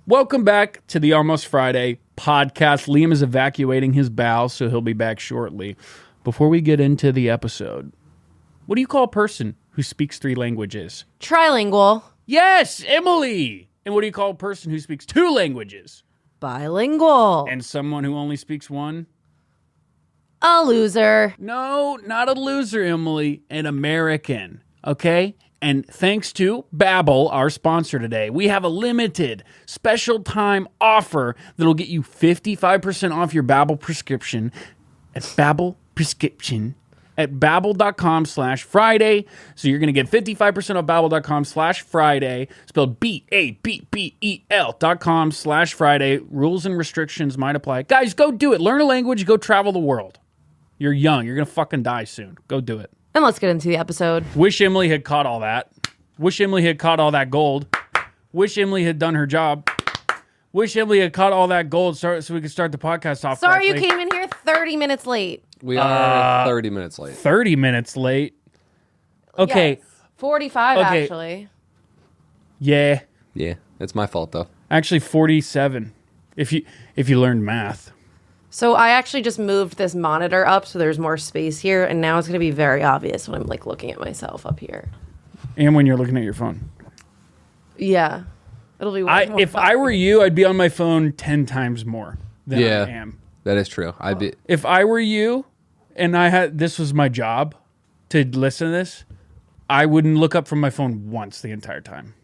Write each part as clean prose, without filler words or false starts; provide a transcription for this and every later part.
Welcome back to the Almost Friday podcast. Liam is evacuating his bowels, so he'll be back shortly. Before we get into the episode, what do you call a person who speaks 3 languages? Trilingual. Yes, Emily! And what do you call a person who speaks 2 languages? Bilingual. And someone who only speaks 1? A loser. No, not a loser, Emily. An American, okay? And thanks to Babbel, our sponsor today, we have a limited special time offer that'll get you 55% off your Babbel prescription at Babbel prescription at babbel.com/Friday. So you're going to get 55% off babbel.com/Friday, spelled BABBEL.com/Friday. Rules and restrictions might apply. Guys, go do it. Learn a language, go travel the world. You're young. You're going to fucking die soon. Go do it. And let's get into the episode. Wish Emily had caught all that. Wish Emily had caught all that gold. Wish Emily had done her job. Wish Emily had caught all that gold so we could start the podcast off Sorry correctly. you came in here 30 minutes late. We are 30 minutes late. 30 minutes late. Okay. Yes. 45, Okay. actually. Yeah. Yeah, it's my fault though. Actually 47. If you learned math. So I actually just moved this monitor up so there's more space here, and now it's going to be very obvious when I'm like looking at myself up here. And when you're looking at your phone. Yeah. It'll be way more If I were you, I'd be on my phone 10 times more than Yeah. I am. That is true. If I were you and this was my job to listen to this, I wouldn't look up from my phone once the entire time.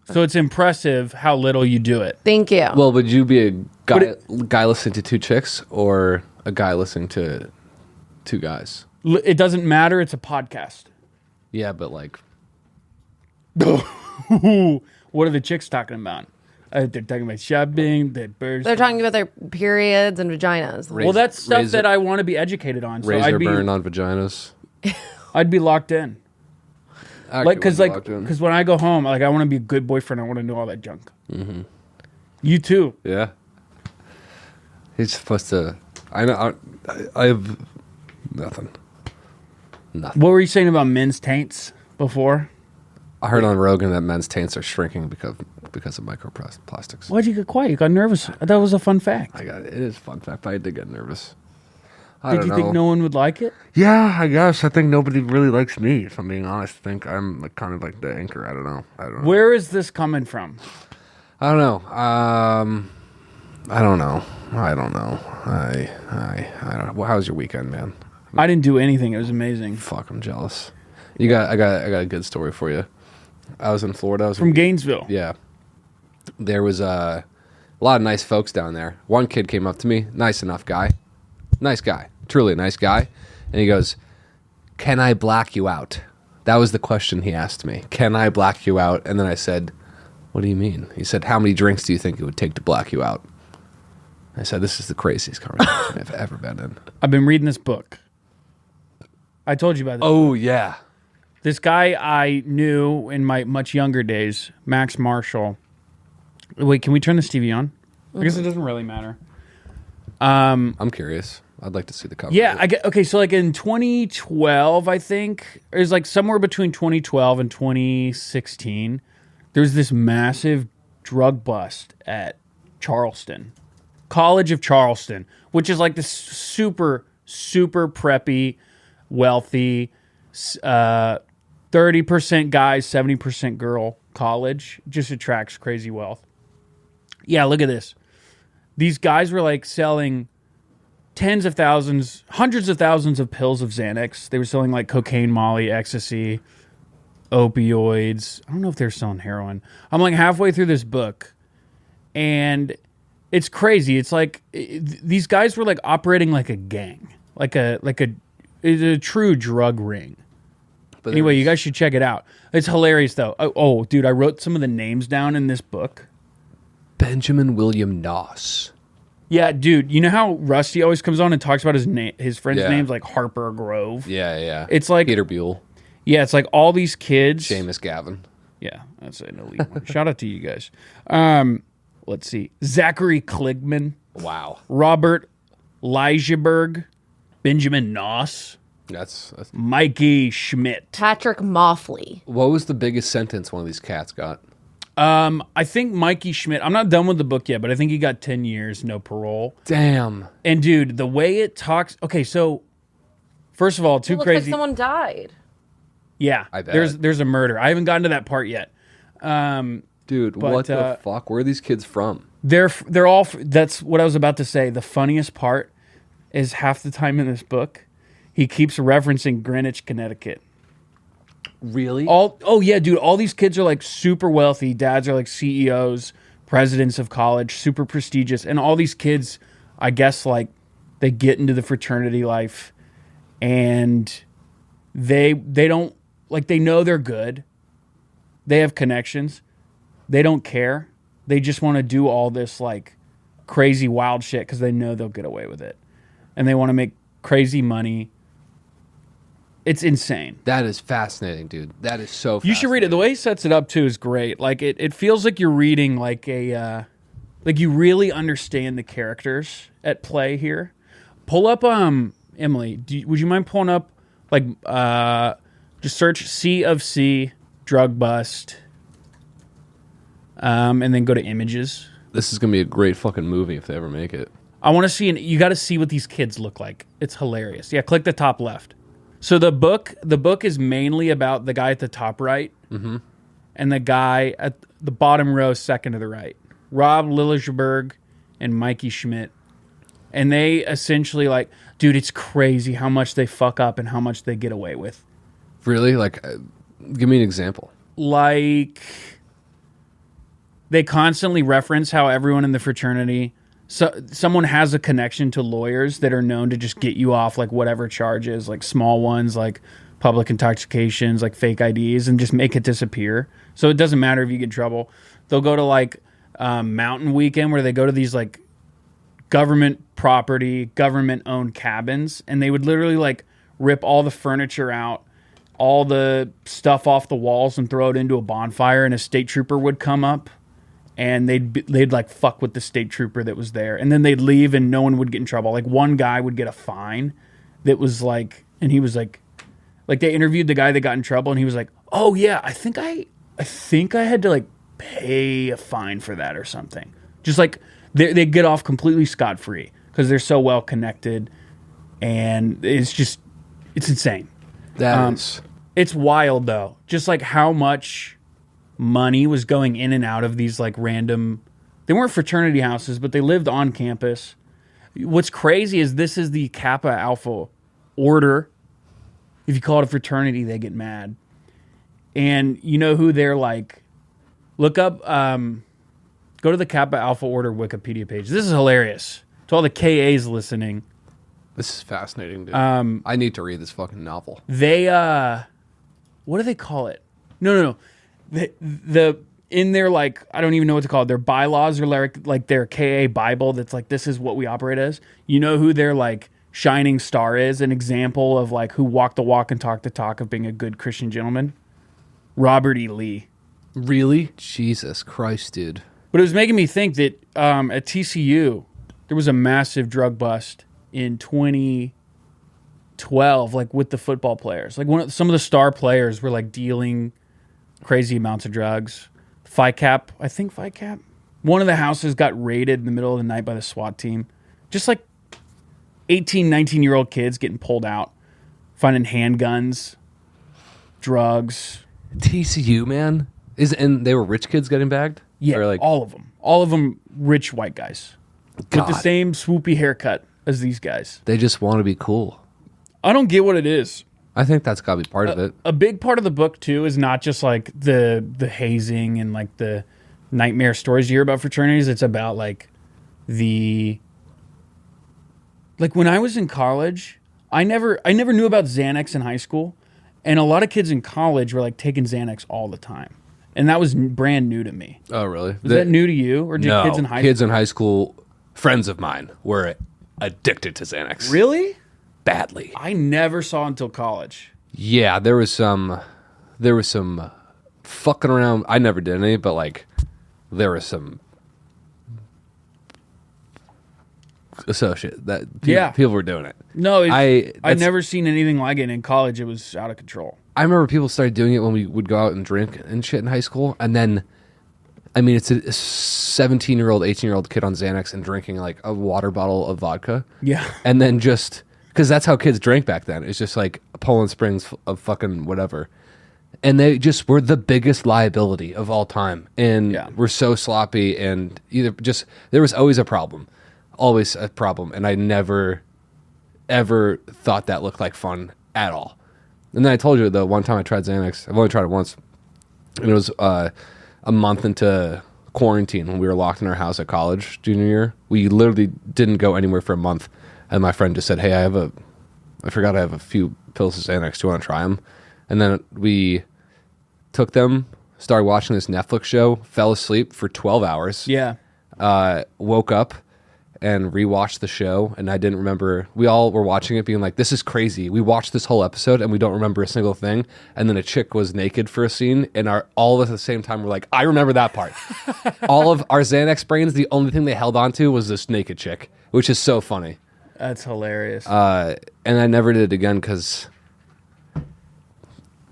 So it's impressive how little you do it. Thank you. Well, would you be a guy listening to 2 chicks or a guy listening to 2 guys? It doesn't matter. It's a podcast. Yeah, but like, What are the chicks talking about? They're talking about shopping, the birds. They're talking about their periods and vaginas. Well, that's stuff that I want to be educated on. So razor burn on vaginas. I'd be locked in. Because when I go home, I want to be a good boyfriend. I want to know all that junk. Mm-hmm. You too. Yeah. He's supposed to. I know. I have nothing. Nothing. What were you saying about men's taints before? I heard on Rogan that men's taints are shrinking because of microplastics. Why'd you get quiet? You got nervous. I thought it was a fun fact. It is a fun fact, but I did get nervous. Did you think no one would like it? Yeah, I guess. I think nobody really likes me, if I'm being honest. I think I'm kind of like the anchor. I don't know. Where is this coming from? I don't know. I don't know. I don't know. Well, how was your weekend, man? I didn't do anything. It was amazing. Fuck, I'm jealous. I got a good story for you. I was in Florida. From Gainesville. Yeah. There was a lot of nice folks down there. One kid came up to me, nice enough guy. Nice guy. Truly a nice guy. And he goes, "Can I black you out?" That was the question he asked me. Can I black you out? And then I said, "What do you mean?" He said, "How many drinks do you think it would take to black you out?" I said, "This is the craziest conversation I've ever been in." I've been reading this book. I told you about this. Oh, yeah. This guy I knew in my much younger days, Max Marshall. Wait, can we turn this TV on? I guess it doesn't really matter. I'm curious. I'd like to see the cover. Yeah, okay, so in 2012, I think, it was somewhere between 2012 and 2016, there's this massive drug bust at Charleston, College of Charleston, which is this super, super preppy, wealthy, 30% guys, 70% girl college. Just attracts crazy wealth. Yeah, look at this. These guys were selling tens of thousands, hundreds of thousands of pills of Xanax. They were selling cocaine, Molly, ecstasy, opioids. I don't know if they're selling heroin. I'm halfway through this book, and it's crazy. It's these guys were operating like a gang, like a true drug ring. But anyway, you guys should check it out. It's hilarious though. Oh, dude, I wrote some of the names down in this book. Benjamin William Noss. Yeah, dude. You know how Rusty always comes on and talks about his friends' Yeah. names like Harper Grove? Yeah. It's Peter Buell. Yeah, it's all these kids. Seamus Gavin. Yeah, that's an elite one. Shout out to you guys. Let's see. Zachary Kligman. Wow. Robert Leijeberg. Benjamin Noss. That's Mikey Schmidt. Patrick Moffley. What was the biggest sentence one of these cats got? I think Mikey Schmidt, I'm not done with the book yet, but I think he got 10 years, no parole. Damn. And dude, the way it talks, okay, so first of all, It looks like someone died. Yeah, I bet. there's a murder. I haven't gotten to that part yet. Dude, what the fuck? Where are these kids from? They're all. That's what I was about to say. The funniest part is half the time in this book, he keeps referencing Greenwich, Connecticut. Really? Oh yeah, dude. All these kids are like super wealthy. Dads are like CEOs, presidents of college, super prestigious, and all these kids, I guess, like they get into the fraternity life, and they don't like they know they're good. They have connections. They don't care. They just want to do all this like crazy wild shit because they know they'll get away with it. And they want to make crazy money. It's insane. That is fascinating, dude. That is so fascinating. You should read it. The way he sets it up too is great. Like it feels like you're reading like a like you really understand the characters at play here. Pull up Emily, would you mind pulling up like just search C of C drug bust. And then go to images. This is going to be a great fucking movie if they ever make it. I want to see, you got to see what these kids look like. It's hilarious. Yeah, click the top left. So the book is mainly about the guy at the top right and the guy at the bottom row second to the right. Rob Lillersberg and Mikey Schmidt. And they essentially like, dude, it's crazy how much they fuck up and how much they get away with. Really? Like, give me an example. Like... They constantly reference how everyone in the fraternity, someone has a connection to lawyers that are known to just get you off like whatever charges, like small ones, like public intoxications, like fake IDs, and just make it disappear. So it doesn't matter if you get in trouble. They'll go to like Mountain Weekend where they go to these like government property, government owned cabins, and they would literally like rip all the furniture out, all the stuff off the walls and throw it into a bonfire, and a state trooper would come up. And they'd like fuck with the state trooper that was there. And then they'd leave and no one would get in trouble. Like one guy would get a fine that was like, and he was like they interviewed the guy that got in trouble and he was like, oh yeah, I think I had to like pay a fine for that or something. Just like they get off completely scot-free because they're so well connected. And it's insane. It's wild though. Just like how much money was going in and out of these like random, they weren't fraternity houses, but they lived on campus. What's crazy is this is the Kappa Alpha order. If you call it a fraternity, they get mad. And you know who they're like, look up, go to the Kappa Alpha order Wikipedia page. This is hilarious. To all the KAs listening. This is fascinating, dude. I need to read this fucking novel. They, what do they call it? No. The in their like, I don't even know what to call it. Their bylaws are like their KA Bible. That's like, this is what we operate as. You know who their like shining star is? An example of like who walked the walk and talked the talk of being a good Christian gentleman. Robert E. Lee. Really? Jesus Christ, dude. But it was making me think that at TCU there was a massive drug bust in 2012, like with the football players. Like some of the star players were like dealing crazy amounts of drugs. FICAP. One of the houses got raided in the middle of the night by the SWAT team. Just like 18, 19-year-old kids getting pulled out, finding handguns, drugs. TCU, man? And they were rich kids getting bagged? Yeah, or like, all of them. All of them rich white guys. God. With the same swoopy haircut as these guys. They just want to be cool. I don't get what it is. I think that's got to be part of it. A big part of the book, too, is not just like the hazing and like the nightmare stories you hear about fraternities. It's about like when I was in college, I never knew about Xanax in high school. And a lot of kids in college were like taking Xanax all the time. And that was brand new to me. Oh, really? Was that new to you? Or did kids in high school? Kids in high school, friends of mine, were addicted to Xanax. Really? Badly. I never saw until college. Yeah, there was some fucking around. I never did any, but like there was some associate that people were doing it. No, I never seen anything like it in college. It was out of control. I remember people started doing it when we would go out and drink and shit in high school, and then I mean, it's a 17-year-old, 18-year-old kid on Xanax and drinking like a water bottle of vodka. Yeah. And then just, because that's how kids drank back then. It's just like Poland Springs of fucking whatever. And they just were the biggest liability of all time. And were so sloppy and there was always a problem. Always a problem. And I never, ever thought that looked like fun at all. And then I told you the one time I tried Xanax, I've only tried it once. And it was a month into quarantine when we were locked in our house at college junior year. We literally didn't go anywhere for a month. And my friend just said, hey, I forgot I have a few pills of Xanax. Do you want to try them? And then we took them, started watching this Netflix show, fell asleep for 12 hours. Yeah. Woke up and rewatched the show, and I didn't remember. We all were watching it being like, this is crazy. We watched this whole episode, and we don't remember a single thing. And then a chick was naked for a scene, and all of us at the same time were like, I remember that part. All of our Xanax brains, the only thing they held on to was this naked chick, which is so funny. That's hilarious. And I never did it again because,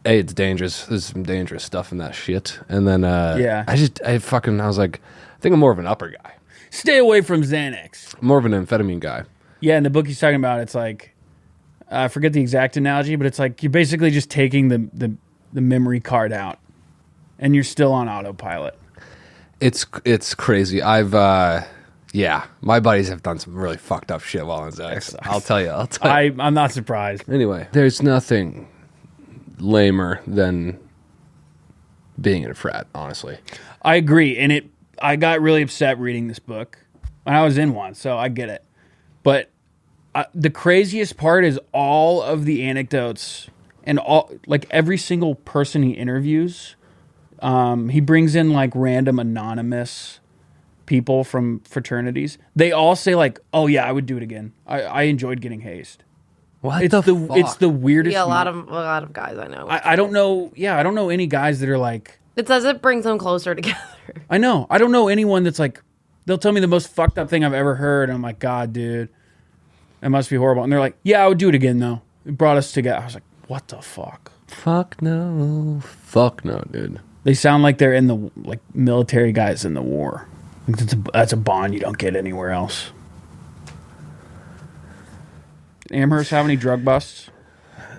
A, it's dangerous. There's some dangerous stuff in that shit. And then I was like, I think I'm more of an upper guy. Stay away from Xanax. More of an amphetamine guy. Yeah, in the book he's talking about, it's like, I forget the exact analogy, but it's like you're basically just taking the memory card out, and you're still on autopilot. It's crazy. My buddies have done some really fucked up shit while on Xanax. I'll tell you. I'm not surprised. Anyway, there's nothing lamer than being in a frat, honestly. I agree, and I got really upset reading this book when I was in one, so I get it. But the craziest part is all of the anecdotes and every single person he interviews. He brings in like random anonymous people from fraternities. They all say like, "Oh yeah, I would do it again. I enjoyed getting hazed." What It's the weirdest. Yeah, a lot of guys I know. I don't know. Yeah, I don't know any guys that are like. It says it brings them closer together. I know. I don't know anyone that's like, they'll tell me the most fucked up thing I've ever heard. And I'm like, God, dude, it must be horrible. And they're like, yeah, I would do it again, though. It brought us together. I was like, what the fuck? Fuck no. Fuck no, dude. They sound like they're in the, like, military guys in the war. That's a bond you don't get anywhere else. Did Amherst have any drug busts?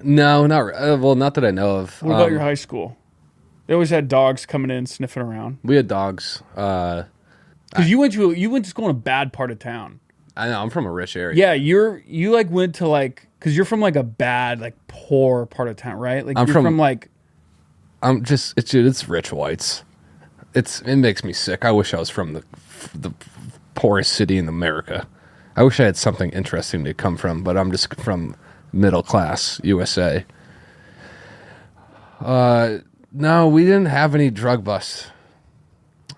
No, not that I know of. What about your high school? They always had dogs coming in sniffing around. We had dogs. Because you went to school in a bad part of town. I know. I'm from a rich area. Yeah, you like went to like, because you're from like a bad, like poor part of town, right? Like you're from like. I'm just it's rich whites. It makes me sick. I wish I was from the poorest city in America. I wish I had something interesting to come from, but I'm just from middle class USA. No, we didn't have any drug busts.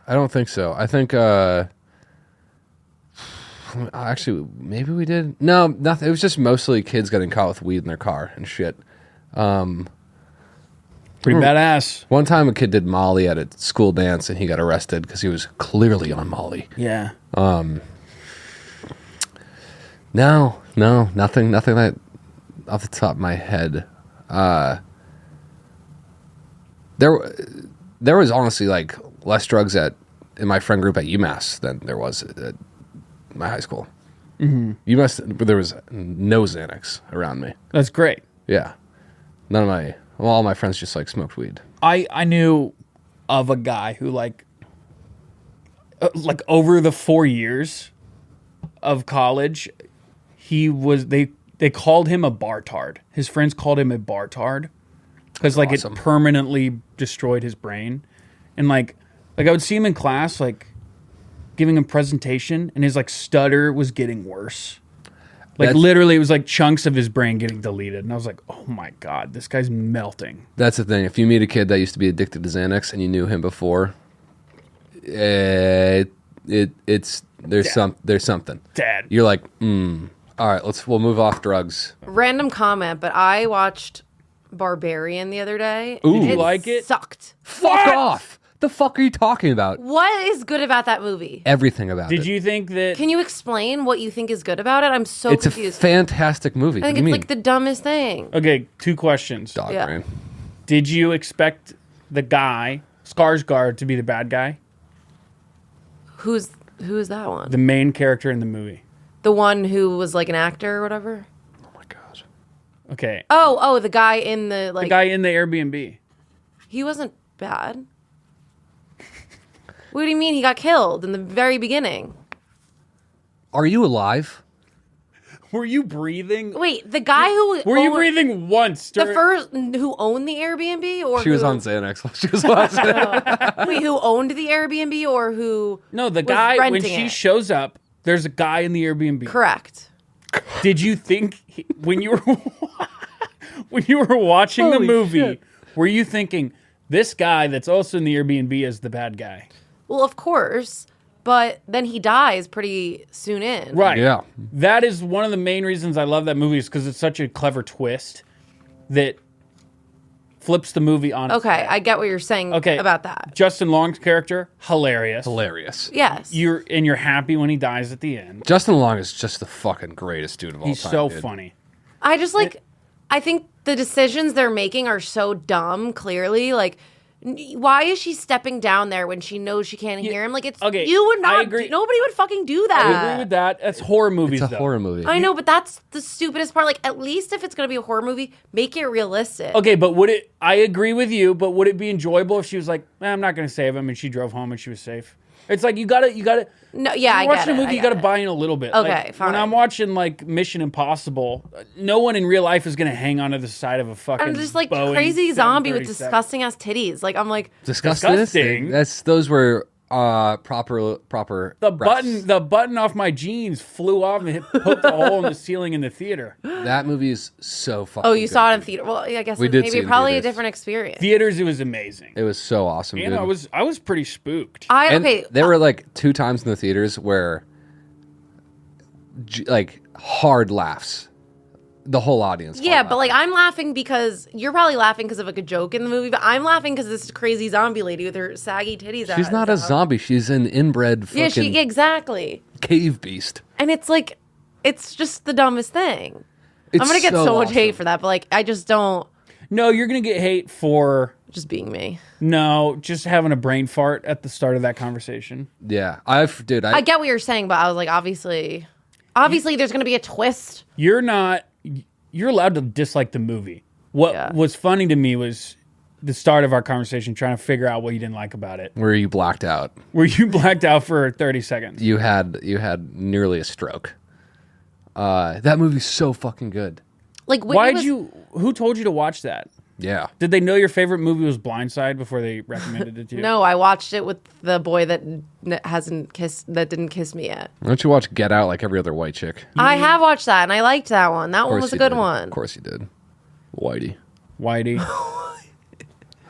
I don't think so. I think actually maybe we did. No, nothing. It was just mostly kids getting caught with weed in their car and shit. Pretty badass. One time a kid did Molly at a school dance and he got arrested because he was clearly on Molly. Yeah. No, nothing that off the top of my head. There was honestly like less drugs in my friend group at UMass than there was at my high school. Mm-hmm. There was no Xanax around me. That's great. Yeah. All my friends just like smoked weed. I knew of a guy who like over the 4 years of college, they called him a bartard. His friends called him a bartard because like awesome. It permanently destroyed his brain. And like I would see him in class like giving a presentation and his like stutter was getting worse. Like literally it was like chunks of his brain getting deleted. And I was like, oh my God, this guy's melting. That's the thing. If you meet a kid that used to be addicted to Xanax and you knew him before, there's something. Dad. You're like, all right, we'll move off drugs. Random comment, but I watched Barbarian the other day. Ooh. Did you like it? Sucked. Fuck off. The fuck are you talking about? What is good about that movie? Everything about it. Did you think that... Can you explain what you think is good about it? I'm so it's confused. It's a fantastic movie. I think it's like the dumbest thing. Okay, 2 questions. Dog Yeah. brain. Did you expect the guy, Skarsgård, to be the bad guy? Who is that one? The main character in the movie. The one who was like an actor or whatever. Oh my god. Okay. Oh, the guy in the The guy in the Airbnb. He wasn't bad. What do you mean he got killed in the very beginning? Are you alive? Were you breathing? Wait, the guy who Were you breathing once? the first who owned the Airbnb, or She was on Xanax while she was watching it. wait, who owned the Airbnb, or who? No, the was guy when renting she it? shows up, there's a guy in the Airbnb. Correct. Did you think when you were watching the Holy movie, shit. were you thinking this guy that's also in the Airbnb is the bad guy? Well, of course, but then he dies pretty soon in. Right. Yeah. That is one of the main reasons I love that movie is because it's such a clever twist that flips the movie on its Okay, head. I get what you're saying about that. Justin Long's character, hilarious. Hilarious. Yes. You're happy when he dies at the end. Justin Long is just the fucking greatest dude of all He's time. so dude. funny. I just I think the decisions they're making are so dumb, clearly. Like, why is she stepping down there when she knows she can't hear him? Like, it's, okay, you would I not, agree. nobody would fucking do that. I agree with that. That's horror movies, It's a though. horror movie. I know, but that's the stupidest part. Like, at least if it's going to be a horror movie, make it realistic. Okay, but I agree with you, but would it be enjoyable if she was like, I'm not going to save him, and she drove home and she was safe? It's like, you gotta, No, yeah, I when you're get watching it. a movie, I you get gotta it. buy in a little bit. Okay, Like, fine. when I'm watching, like, Mission Impossible, no one in real life is gonna hang onto the side of a fucking I'm just like Boeing crazy zombie with 737. disgusting ass titties. Like, I'm like, Disgusting. Those were proper. The button off my jeans flew off and poked a hole in the ceiling in the theater. That movie is so fucking. oh, you good, saw it in dude. theater. Well, I guess We did see it maybe in probably a theaters. different experience. Theaters, it was amazing. It was so awesome, And dude. I was pretty spooked. And Okay, there were like 2 times in the theaters where, like, hard laughs. The whole audience. hard yeah, but like laughing. I'm laughing because you're probably laughing because of like a joke in the movie, but I'm laughing because this crazy zombie lady with her saggy titties. She's not a zombie. She's an inbred fucking Yeah, exactly. cave beast. And it's like, it's just the dumbest thing. It's I'm gonna get so much awesome. hate for that, but like I just don't. No, you're gonna get hate for Just being me. just having a brain fart at the start of that conversation. Yeah, I get what you're saying, but I was like, obviously there's gonna be a twist. You're allowed to dislike the movie. What was funny to me was the start of our conversation trying to figure out what you didn't like about it. where you blacked out. Where you blacked out for 30 seconds. You had nearly a stroke. That movie's so fucking good. Like, Whitney Who told you to watch that? Yeah. Did they know your favorite movie was Blindside before they recommended it to you? No, I watched it with the boy that didn't kiss me yet. Why don't you watch Get Out like every other white chick? I have watched that, and I liked that one. That Of one course was a you good did. one. Of course you did. Whitey. Whitey.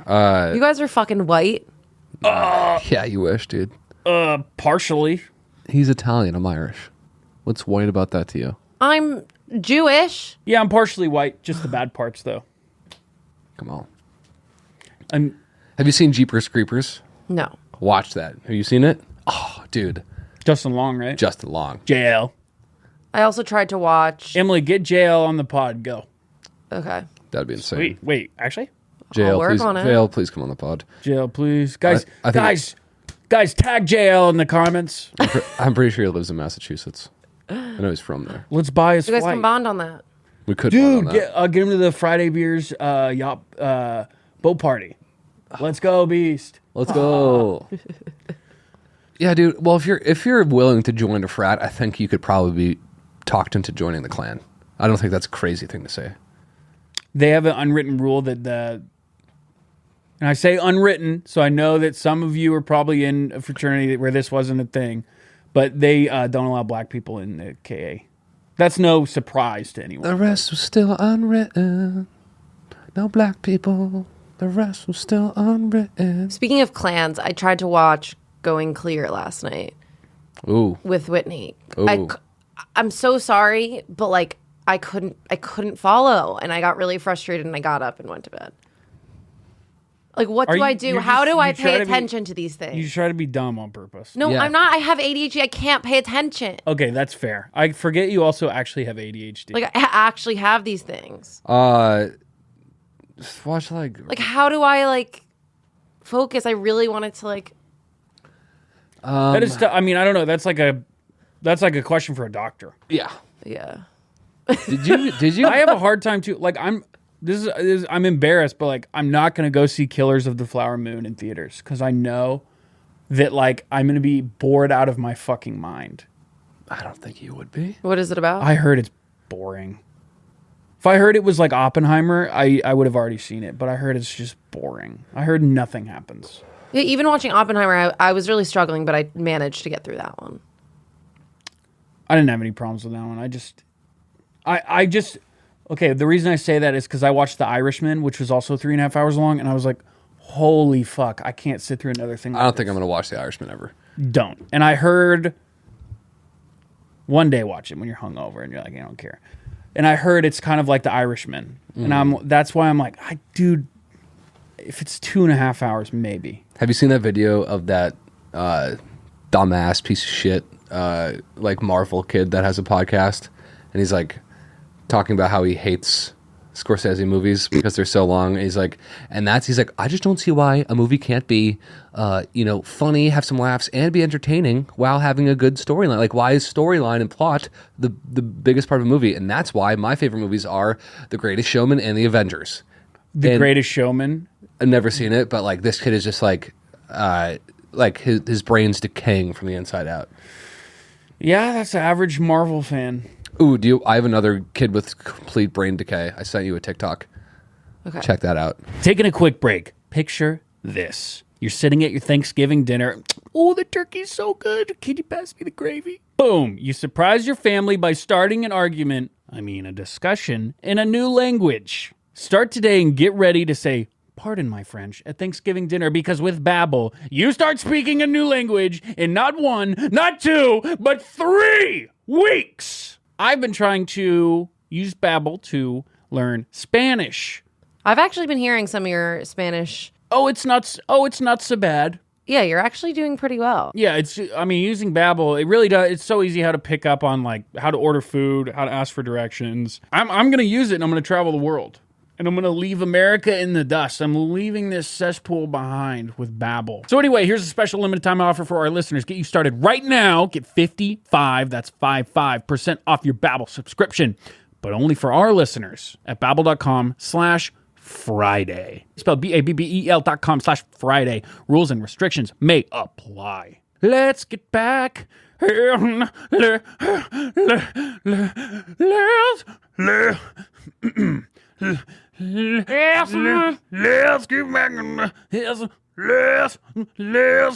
You guys are fucking white. Yeah, you wish, dude. Partially. He's Italian. I'm Irish. What's white about that to you? I'm Jewish. Yeah, I'm partially white. Just the bad parts, though. Come on. And Have you seen Jeepers Creepers? No. Watch that. Have you seen it? Oh, dude. Justin Long, right? Justin Long. JL. I also tried to watch. Emily, get JL on the pod. Go. Okay. That'd be insane. Wait. Actually, JL, work please, on it. JL, please come on the pod. JL, please, guys, I think guys, tag JL in the comments. I'm pretty sure he lives in Massachusetts. I know he's from there. Let's buy his You guys flight. can bond on that. We could Dude, bond on that. get him to the Friday Beers yacht boat party. Let's go, Beast. Let's go. Yeah, dude. Well, if you're willing to join a frat, I think you could probably be talked into joining the clan. I don't think that's a crazy thing to say. They have an unwritten rule that and I say unwritten, so I know that some of you are probably in a fraternity where this wasn't a thing, but they don't allow black people in the KA. That's no surprise to anyone. The rest was still unwritten. No black people. The rest was still unwritten. Speaking of clans, I tried to watch Going Clear last night Ooh. with Whitney. Ooh. I'm so sorry, but like I couldn't follow, and I got really frustrated, and I got up and went to bed. Like, what do I do? How do I pay attention to these things? You try to be dumb on purpose. No, Yeah. I'm not. I have ADHD. I can't pay attention. Okay, that's fair. I forget you also actually have ADHD. Like, I actually have these things. Just watch Like, how do I, like, focus? I really wanted to, like... That is. I mean, I don't know. That's like a question for a doctor. Yeah. Yeah. Did you? I have a hard time too. Like I'm embarrassed, but like I'm not gonna go see Killers of the Flower Moon in theaters because I know that like I'm gonna be bored out of my fucking mind. I don't think you would be. What is it about? I heard it's boring. If I heard it was like Oppenheimer, I would have already seen it, but I heard it's just boring. I heard nothing happens. Yeah, even watching Oppenheimer, I was really struggling, but I managed to get through that one. I didn't have any problems with that one. I just okay, the reason I say that is because I watched The Irishman, which was also 3.5 hours long, and I was like, holy fuck, I can't sit through another thing. I don't think I'm going to watch The Irishman ever. Don't. And I heard one day watch it when you're hungover and you're like, I don't care. And I heard it's kind of like The Irishman. And that's why I'm like, dude, if it's 2.5 hours, maybe. Have you seen that video of that dumbass piece of shit, like Marvel kid that has a podcast? And he's like talking about how he hates Scorsese movies because they're so long. And he's like, I just don't see why a movie can't be, funny, have some laughs, and be entertaining while having a good storyline. Like, why is storyline and plot the biggest part of a movie? And that's why my favorite movies are The Greatest Showman and The Avengers. The Greatest Showman. I've never seen it, but like this kid is just like his brain's decaying from the inside out. Yeah, that's the average Marvel fan. Ooh, I have another kid with complete brain decay. I sent you a TikTok. Okay. Check that out. Taking a quick break. Picture this. You're sitting at your Thanksgiving dinner. Oh, the turkey's so good. Can you pass me the gravy? Boom. You surprise your family by starting an argument, a discussion, in a new language. Start today and get ready to say, pardon my French, at Thanksgiving dinner, because with Babbel, you start speaking a new language in not 1, not 2, but 3 weeks. I've been trying to use Babbel to learn Spanish. I've actually been hearing some of your Spanish. It's not so bad. Yeah, you're actually doing pretty well. Yeah, using Babbel, it really does. It's so easy how to pick up on like how to order food, how to ask for directions. I'm going to use it and I'm going to travel the world. And I'm going to leave America in the dust. I'm leaving this cesspool behind with Babbel. So anyway, here's a special limited time offer for our listeners. Get you started right now. Get 55% off your Babbel subscription. But only for our listeners at babbel.com/Friday. Spelled BABBEL.com/Friday. Rules and restrictions may apply. Let's get back. Let's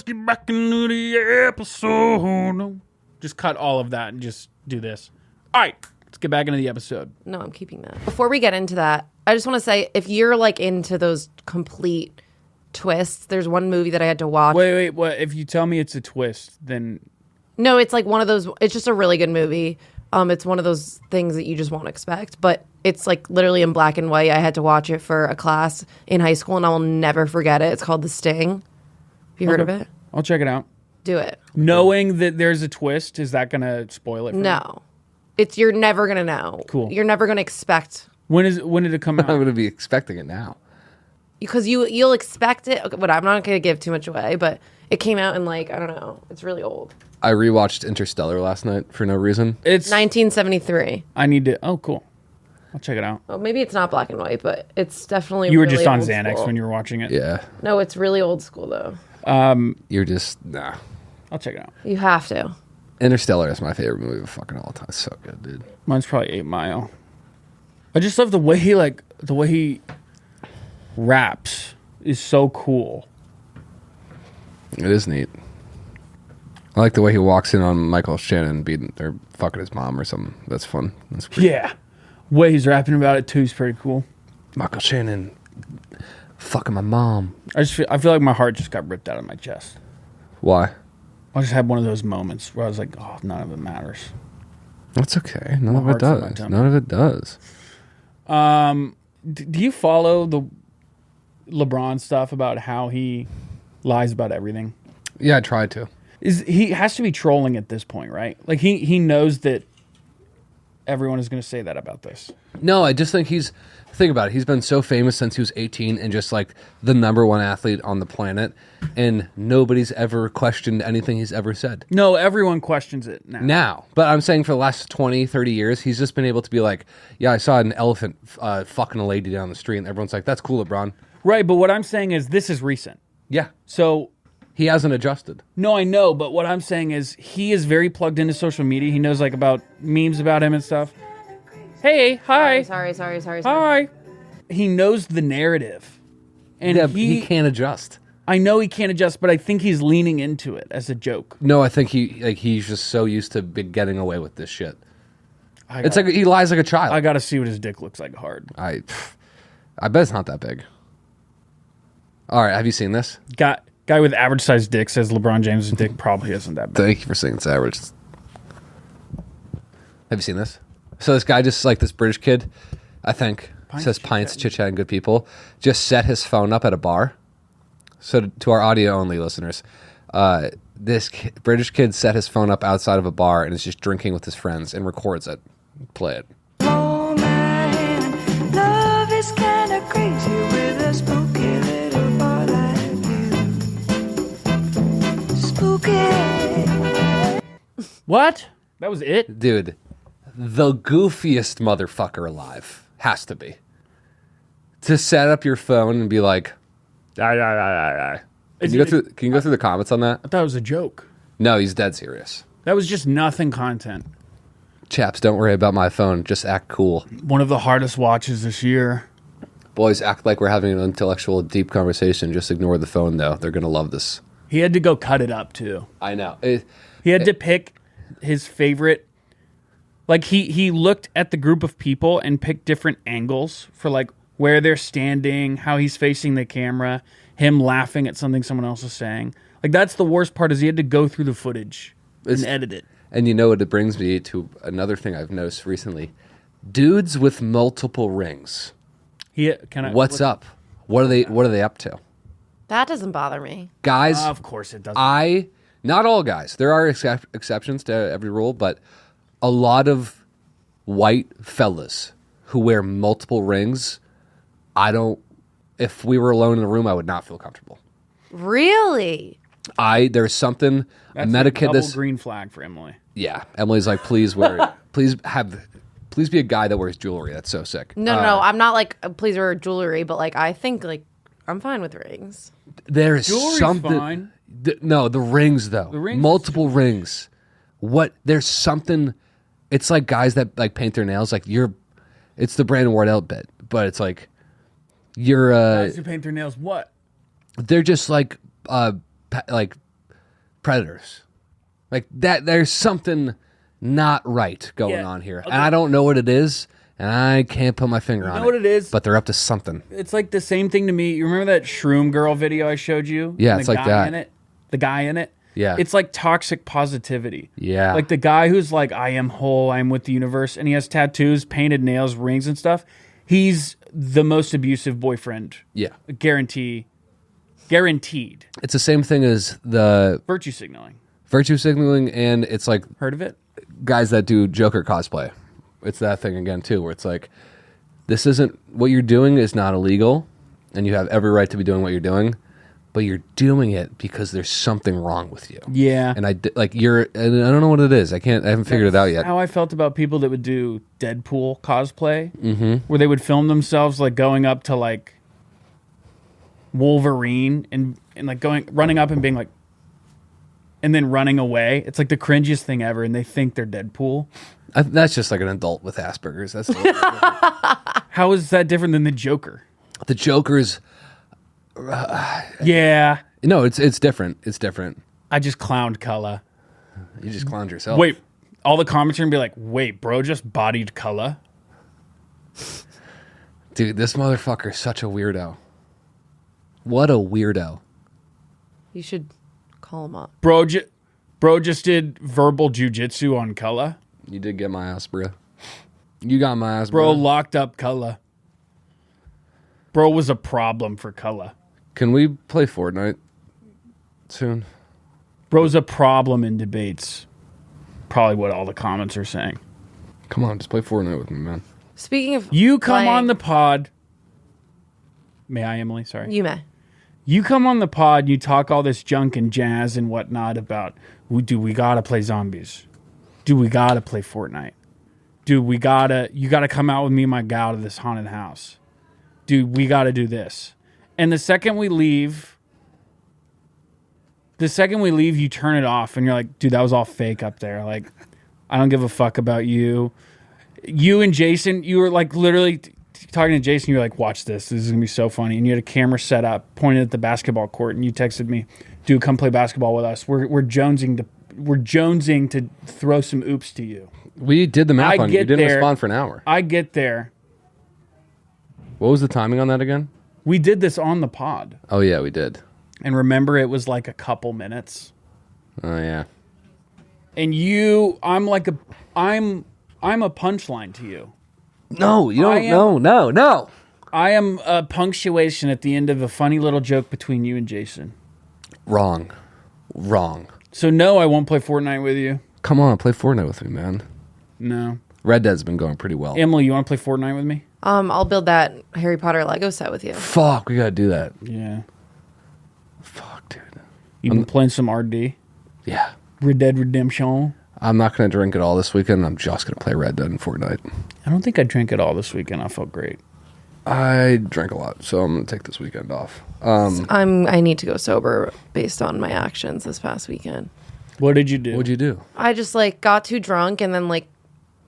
get back into the episode. Just cut all of that and just do this. All right, let's get back into the episode. No, I'm keeping that. Before we get into that, I just want to say, if you're like into those complete twists, there's one movie that I had to watch. Wait. What? If you tell me it's a twist, then no, it's like one of those. It's just a really good movie. It's one of those things that you just won't expect, but it's like literally in black and white. I had to watch it for a class in high school, and I will never forget it. It's called The Sting. Have you heard of it? I'll check it out. Do it. Knowing that there's a twist, is that going to spoil it for me? No. You're never going to know. Cool. You're never going to expect. When did it come out? I'm going to be expecting it now. Because you'll expect it. Okay, but I'm not going to give too much away, but it came out in like, I don't know. It's really old. I rewatched Interstellar last night for no reason. It's 1973. I need to. Oh, cool. I'll check it out. Well, maybe it's not black and white, but it's definitely. You were really just on old Xanax school. when you were watching it. Yeah. No, it's really old school though. You're just, nah. I'll check it out. You have to. Interstellar is my favorite movie of fucking all time. It's so good, dude. Mine's probably 8 Mile. I just love the way he raps is so cool. It is neat. I like the way he walks in on Michael Shannon beating or fucking his mom or something. That's fun. That's pretty Yeah. Way he's rapping about it too is pretty cool. Michael Shannon fucking my mom. I feel like my heart just got ripped out of my chest. Why? I just had one of those moments where I was like, oh, none of it matters. That's okay. None of it heart's in my does. tummy. None of it does. Do you follow the LeBron stuff about how he lies about everything? Yeah, I tried to. He has to be trolling at this point, right? Like he knows that everyone is going to say that about this. No, I just think think about it. He's been so famous since he was 18 and just like the number one athlete on the planet. And nobody's ever questioned anything he's ever said. No, everyone questions it now. But I'm saying for the last 20, 30 years, he's just been able to be like, yeah, I saw an elephant fucking a lady down the street. And everyone's like, that's cool, LeBron. Right, but what I'm saying is this is recent. Yeah. So... He hasn't adjusted. No, I know, but what I'm saying is he is very plugged into social media. He knows like about memes about him and stuff. Hey, hi. Sorry. Hi. He knows the narrative. And yeah, he can't adjust. I know he can't adjust, but I think he's leaning into it as a joke. No, I think he's just so used to getting away with this shit. It's like he lies like a child. I got to see what his dick looks like hard. I bet it's not that big. All right, have you seen this? Guy with average sized dick says LeBron James' dick probably isn't that big. Thank you for saying it's average. Have you seen this? So this guy, just like this British kid, I think, says pints, chit chat, and good people, just set his phone up at a bar. So to our audio only listeners, this British kid set his phone up outside of a bar and is just drinking with his friends and records it. Play it. Oh man, love is kind of crazy with a spooky little boy like you. Spooky. What? That was it? Dude, the goofiest motherfucker alive. Has to be. To set up your phone and be like, Can you go through the comments on that? I thought it was a joke. No, he's dead serious. That was just nothing content. Chaps, don't worry about my phone. Just act cool. One of the hardest watches this year. Boys, act like we're having an intellectual, deep conversation. Just ignore the phone, though. They're going to love this. He had to go cut it up, too. I know. He had to pick his favorite. Like, he looked at the group of people and picked different angles for, like, where they're standing, how he's facing the camera, him laughing at something someone else is saying. Like, that's the worst part is he had to go through the footage and edit it. And you know what? It brings me to another thing I've noticed recently. Dudes with multiple rings. What's up? What are they up to? That doesn't bother me. Guys, Of course it doesn't. Not all guys. There are exceptions to every rule, but a lot of white fellas who wear multiple rings, if we were alone in a room, I would not feel comfortable. Really? There's something. That's I met a a kid double green flag for Emily. Yeah. Emily's like, please wear please be a guy that wears jewelry. That's so sick. No, I'm not like please wear jewelry, but like I think like I'm fine with rings. There is Jewelry's something. fine. No, the rings though. The rings Multiple rings. There's something. It's like guys that like paint their nails. Like it's the Brandon Wardell bit, but it's like you're. Guys who paint their nails, what? They're just like predators. Like that. There's something not right going on here, okay. and I don't know what it is, and I can't put my finger on it. You know what it is? But they're up to something. It's like the same thing to me. You remember that Shroom Girl video I showed you? Yeah, And it's the like guy that. In it? The guy in it? Yeah. It's like toxic positivity. Yeah. Like the guy who's like, I am whole, I'm with the universe, and he has tattoos, painted nails, rings and stuff. He's the most abusive boyfriend. Yeah. Guaranteed. It's the same thing as the Virtue signaling. virtue signaling, and it's like Heard of it? guys that do Joker cosplay. It's that thing again too, where it's like, this isn't what you're doing is not illegal, and you have every right to be doing what you're doing, but you're doing it because there's something wrong with you. Yeah. And and I don't know what it is. I haven't figured it out yet. How I felt about people that would do Deadpool cosplay, where they would film themselves like going up to like Wolverine and like running up and being like, and then running away. It's like the cringiest thing ever, and they think they're Deadpool. That's just like an adult with Asperger's. That's How is that different than the Joker? the Joker's. Yeah, No, it's different. It's different. I just clowned Cullen. You just clowned yourself. Wait, all the comments are gonna be like, "Wait, bro, just bodied Cullen." Dude, this motherfucker is such a weirdo. What a weirdo. You should call him up. Bro just did verbal jujitsu on Cullen. You did get my ass, bro. You got my ass, Bro bro. locked up Cullen. Bro was a problem for Cullen. Can we play Fortnite soon? Bro's a problem in debates. Probably what all the comments are saying. Come on, just play Fortnite with me, man. Speaking of You come playing- on the pod. May I, Emily? Sorry. You may. You come on the pod, you talk all this junk and jazz and whatnot about, do we gotta play zombies? Do we gotta play Fortnite? You gotta come out with me and my gal to this haunted house. Dude, we gotta do this. And the second we leave, you turn it off and you're like, dude, that was all fake up there. Like, I don't give a fuck about you. You and Jason, you were like literally talking to Jason, you're like, watch this. This is going to be so funny. And you had a camera set up, pointed at the basketball court, and you texted me, dude, come play basketball with us. We're jonesing to throw some oops to you. We did the math on you. You didn't respond for an hour. I get there. What was the timing on that again? We did this on the pod. Oh, yeah, we did. And remember, it was like a couple minutes. Oh, yeah. And I'm a punchline to you. No, you don't. No. I am a punctuation at the end of a funny little joke between you and Jason. Wrong. So no, I won't play Fortnite with you. Come on, play Fortnite with me, man. No. Red Dead's been going pretty well. Emily, you want to play Fortnite with me? I'll build that Harry Potter Lego set with you. Fuck, we gotta do that. Yeah. Fuck, dude. You've been playing some RD? Yeah. Red Dead Redemption? I'm not gonna drink it all this weekend. I'm just gonna play Red Dead and Fortnite. I don't think I drank it all this weekend. I felt great. I drank a lot, so I'm gonna take this weekend off. I need to go sober based on my actions this past weekend. What did you do? What'd you do? I just got too drunk and then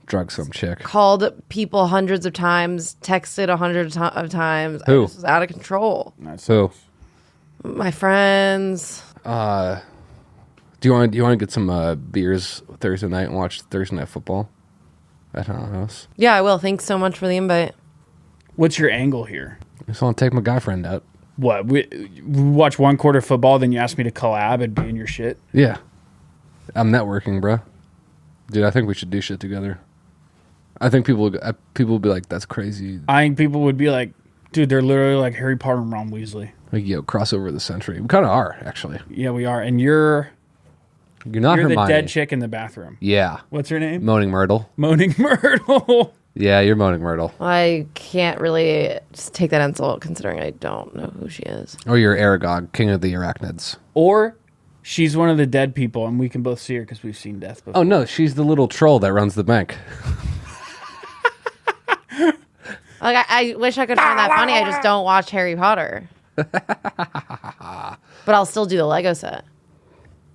Drug some chick. called people hundreds of times, texted 100 of times. Who? I just was out of control. So, My friends. do you want to get some beers Thursday night and watch Thursday Night Football at our house? Yeah, I will. Thanks so much for the invite. What's your angle here? I just want to take my guy friend out. What? We watch one quarter football, then you ask me to collab and be in your shit? Yeah, I'm networking, bro. Dude, I think we should do shit together. I think people will be like, "That's crazy." I think people would be like, dude, they're literally like Harry Potter and Ron Weasley. Like, yo, crossover of the century. We kind of are, actually. Yeah, we are. And you're You're the Hermione. dead chick in the bathroom. Yeah, What's her name? Moaning Myrtle. Moaning Myrtle. Yeah, you're Moaning Myrtle. I can't really just take that insult considering I don't know who she is. Or you're Aragog, king of the arachnids. Or she's one of the dead people, and we can both see her because we've seen death before. Oh no, she's the little troll that runs the bank. I wish I could find that funny. I just don't watch Harry Potter. But I'll still do the Lego set.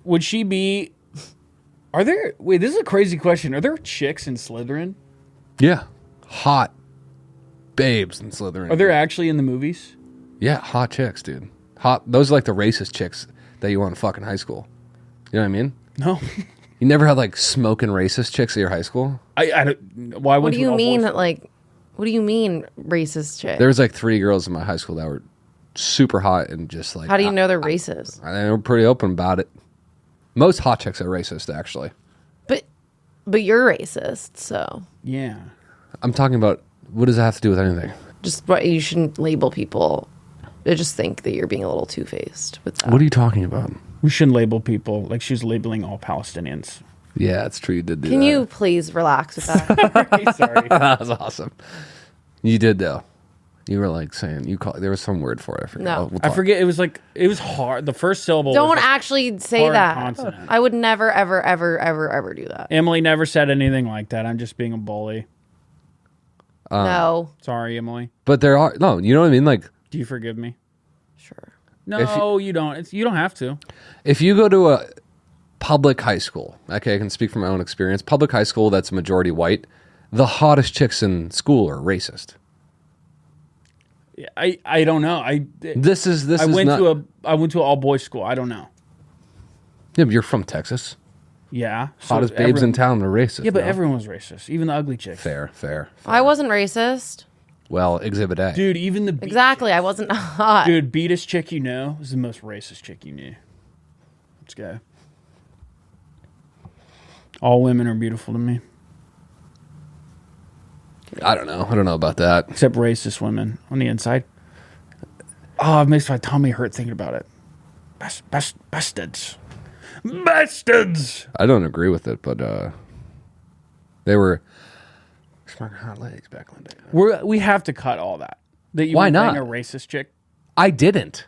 Would she be... Wait, this is a crazy question. Are there chicks in Slytherin? Yeah, hot babes in Slytherin. Are there actually in the movies? Yeah, hot chicks, dude. Hot. Those are like the racist chicks that you want to fuck in high school. You know what I mean? No. You never had like smoking racist chicks at your high school? I don't... Why What would do you mean what do you mean racist chick? There was like 3 girls in my high school that were super hot and just like... How do you know they're racist? They were pretty open about it. Most hot chicks are racist, actually. But you're racist, so Yeah. I'm talking about, what does that have to do with anything? just what you shouldn't label people. I just think that you're being a little two-faced with that. What are you talking about? We shouldn't label people like she's labeling all Palestinians. Yeah, it's true. You did do Can that. you please relax with that? Sorry. That was awesome. You did, though. You were like saying, there was some word for it. I forget. No. We'll I talk. forget. It was hard. The first syllable Don't was like, actually say hard that. consonant. I would never, ever, ever, ever, ever do that. Emily never said anything like that. I'm just being a bully. No. Sorry, Emily. But there are, no, you know what I mean? Like, Do you forgive me? Sure. No, you don't. You don't have to. if you go to a public high school, okay, I can speak from my own experience, public high school that's majority white, the hottest chicks in school are racist. I don't know. I went to an all boys school. I don't know. Yeah, but you're from Texas. Yeah. so Hottest babes in town are racist. Yeah, but no? everyone was racist. Even the ugly chicks. Fair. I wasn't racist. Well, Exhibit A. Dude, even the beat Exactly. I wasn't hot. Dude, beatest chick you know is the most racist chick you knew. Let's go. All women are beautiful to me, I don't know about that. except racist women on the inside. Oh, it makes my tummy hurt thinking about it. Bastards. Bastards! I don't agree with it, but they were fucking hot ladies back in the day. We have to cut all that. That you Why were not? dating a racist chick, I didn't.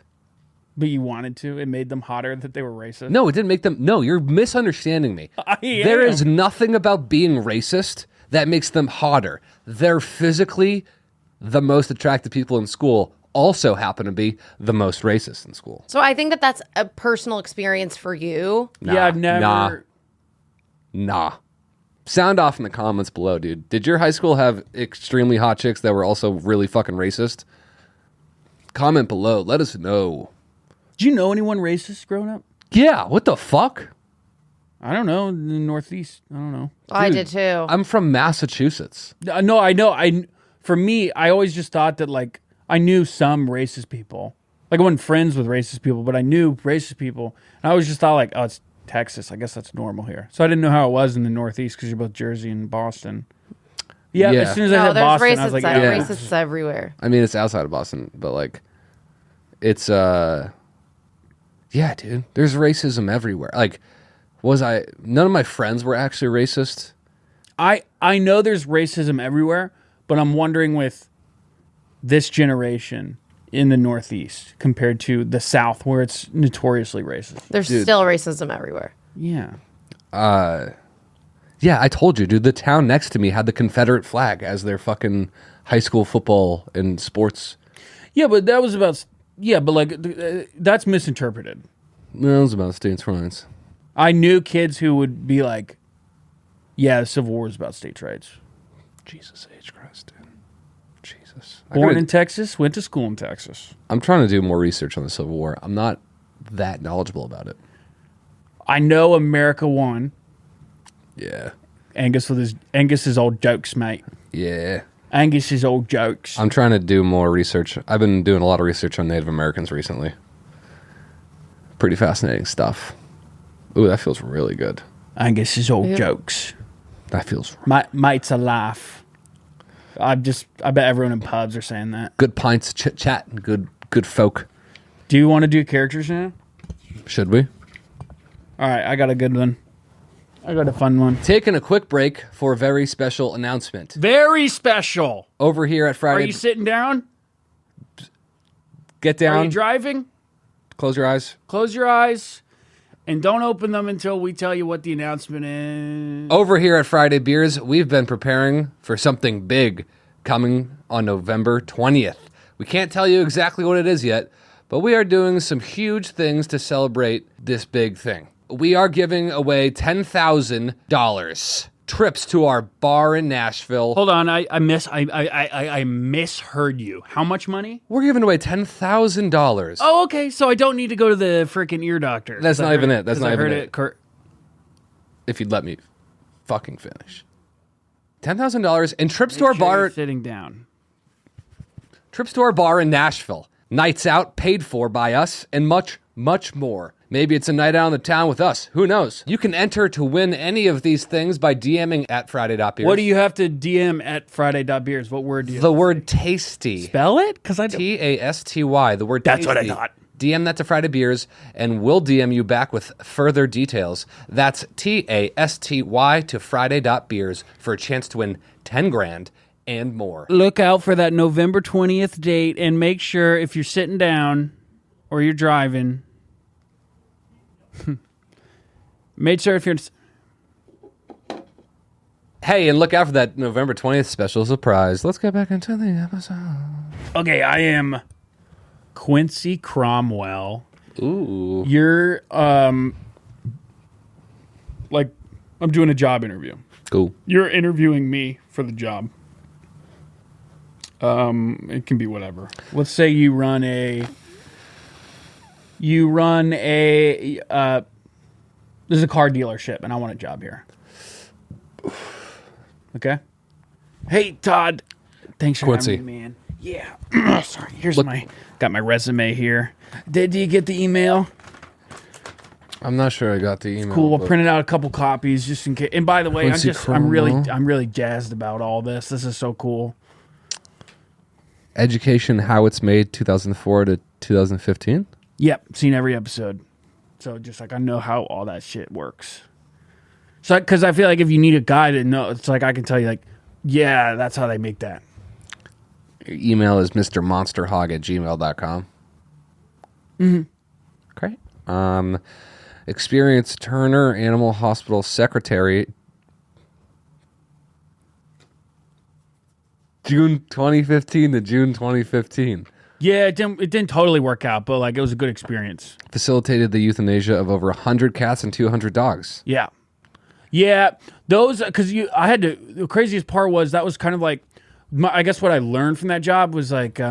but you wanted to. It made them hotter that they were racist. No, it didn't make them. No, you're misunderstanding me. I There am. is nothing about being racist that makes them hotter. They're physically the most attractive people in school, also happen to be the most racist in school. So I think that that's a personal experience for you. Yeah, I've never. Nah. Sound off in the comments below, dude. Did your high school have extremely hot chicks that were also really fucking racist? Comment below. Let us know. Did you know anyone racist growing up? Yeah, what the fuck? I don't know. In the Northeast, I don't know. I did too. I'm from Massachusetts. No, I know. For me, I always just thought that like I knew some racist people. Like I wasn't friends with racist people, but I knew racist people. And I always just thought like, oh, it's Texas. I guess that's normal here. So I didn't know how it was in the Northeast because you're both Jersey and Boston. Yeah, Yeah. as soon as I No, hit there's Boston, racists, I was like, yeah. racists everywhere. I mean, it's outside of Boston, but like, it's yeah, dude. There's racism everywhere. Like, none of my friends were actually racist. I know there's racism everywhere, but I'm wondering with this generation in the Northeast compared to the South where it's notoriously racist. There's still racism everywhere. Yeah. Yeah, I told you, dude. The town next to me had the Confederate flag as their fucking high school football and sports. Yeah, but that was about, but like that's misinterpreted. No, it was about states' rights. I knew kids who would be like, yeah, the Civil War is about states' rights. Jesus H. Christ, dude. Jesus. Born in Texas, went to school in Texas. I'm trying to do more research on the Civil War. I'm not that knowledgeable about it. I know America won. Yeah. Angus's old jokes, mate. Yeah. Angus's old jokes. I'm trying to do more research. I've been doing a lot of research on Native Americans recently. Pretty fascinating stuff. Ooh, that feels really good. Angus's old jokes. That feels Mate's a laugh. I bet everyone in pubs are saying that. good pints, chit chat, and good folk. Do you want to do characters now? Should we? All right, I got a good one. I got a fun one. Taking a quick break for a very special announcement. Very special. Over here at Are Friday. you sitting down? Get Are down. you driving? Close your eyes. Close your eyes and don't open them until we tell you what the announcement is. Over here at Friday Beers, we've been preparing for something big coming on November 20th. We can't tell you exactly what it is yet, but we are doing some huge things to celebrate this big thing. We are giving away $10,000 trips to our bar in Nashville. Hold on, I misheard you. How much money? We're giving away $10,000. Oh, okay. So I don't need to go to the freaking ear doctor. That's not even it. That's not even I heard it. If you'd let me fucking finish. $10,000 and trips to our bar. Sitting down. Trips to our bar in Nashville. Nights out paid for by us and much, much more. Maybe it's a night out in the town with us. Who knows? You can enter to win any of these things by DMing at Friday.Beers. What do you have to DM at Friday.Beers? What word do you The word tasty. spell it? Because I Tasty. The word That's what I tasty. thought. DM that to Friday Beers, and we'll DM you back with further details. That's TASTY to Friday.Beers for a chance to win 10 grand and more. look out for that November 20th date and make sure if you're sitting down or you're driving, make sure if you're... Hey, and look out for that November 20th special surprise. Let's get back into the episode. Okay, I am Quincy Cromwell. Ooh. You're, like, I'm doing a job interview. Cool. You're interviewing me for the job. It can be whatever. Let's say you run a there's a car dealership and I want a job here. Okay. Hey Todd, thanks for Quincy. having me, man. Yeah. Sorry. Got my resume here. Did you get the email? I'm not sure I got the email. Cool. We'll but- print out a couple copies just in case. And by the way, Quincy I'm Cromwell. really jazzed about all this. This is so cool. Education, How It's Made, 2004 to 2015. Yep, seen every episode. So just like I know how all that shit works. So because I feel like if you need a guy to know, it's like I can tell you like Yeah, that's how they make that. Your email is mrmonsterhog@gmail.com. Mm-hmm. Great. Experience Turner Animal Hospital Secretary, June 2015 to June 2015. Yeah, it didn't totally work out, but like it was a good experience. Facilitated the euthanasia of over 100 cats and 200 dogs. Yeah. Yeah, those, because the craziest part was that was kind of like, I guess what I learned from that job was like,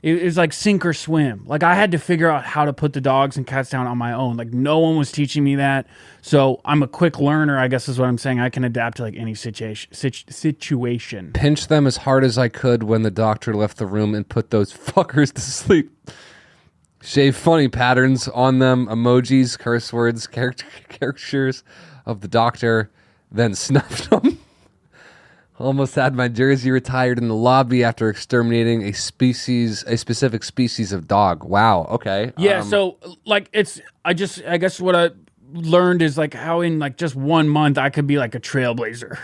it was like sink or swim. Like I had to figure out how to put the dogs and cats down on my own. Like no one was teaching me that. So I'm a quick learner, I guess is what I'm saying. I can adapt to like any situation. Pinched them as hard as I could when the doctor left the room and put those fuckers to sleep. Shave funny patterns on them, emojis, curse words, caricatures of the doctor, then snuffed them. Almost had my jersey retired in the lobby after exterminating a specific species of dog. Wow. Okay. Yeah. So like I guess what I learned is like how in like just 1 month I could be like a trailblazer.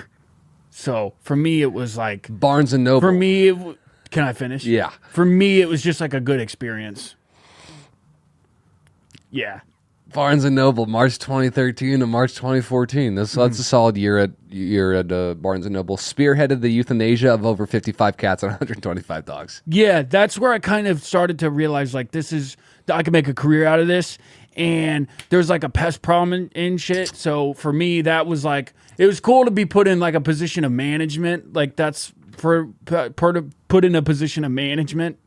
So for me, it was like Barnes and Noble. For me, can I finish? Yeah. For me, it was just like a good experience. Yeah. Barnes and Noble, March 2013 to March 2014. That's a solid year at Barnes and Noble. Spearheaded the euthanasia of over 55 cats and 125 dogs. Yeah, that's where I kind of started to realize like I can make a career out of this. And there's like a pest problem and shit. So for me, that was like, it was cool to be put in like a position of management. Like that's put in a position of management.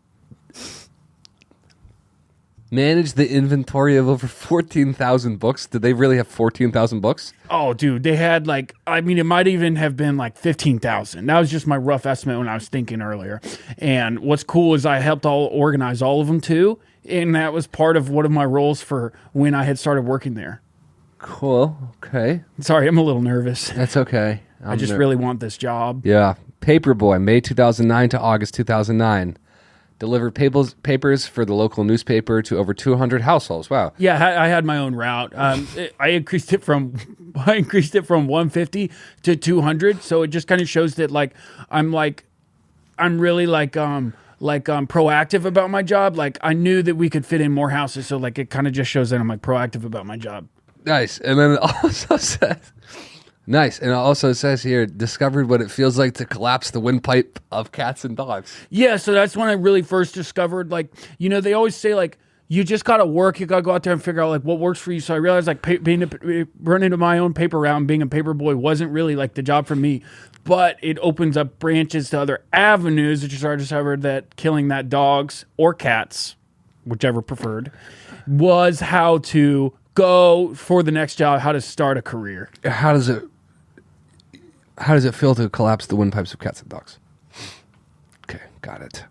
Managed the inventory of over 14,000 books. Did they really have 14,000 books? Oh, dude, they had like, I mean, it might even have been like 15,000. That was just my rough estimate when I was thinking earlier. And what's cool is I helped organize all of them too. And that was part of one of my roles for when I had started working there. Cool. Okay. Sorry, I'm a little nervous. That's okay. I just really want this job. Yeah. Paperboy, May 2009 to August 2009. Delivered papers for the local newspaper to over 200 households. Wow. Yeah, I had my own route. I increased it from 150 to 200. So it just kind of shows that I'm really proactive about my job. Like I knew that we could fit in more houses. So like it kind of just shows that I'm like proactive about my job. Nice. And then it also says, nice. And it also says here, discovered what it feels like to collapse the windpipe of cats and dogs. Yeah, so that's when I really first discovered, like, you know, they always say, like, you just got to work. You got to go out there and figure out, like, what works for you. So I realized, like, running my own paper route, being a paper boy wasn't really, like, the job for me. But it opens up branches to other avenues, which is I discovered that killing that dogs or cats, whichever preferred, was how to go for the next job, how to start a career. How does it feel to collapse the windpipes of cats and dogs? Okay, got it.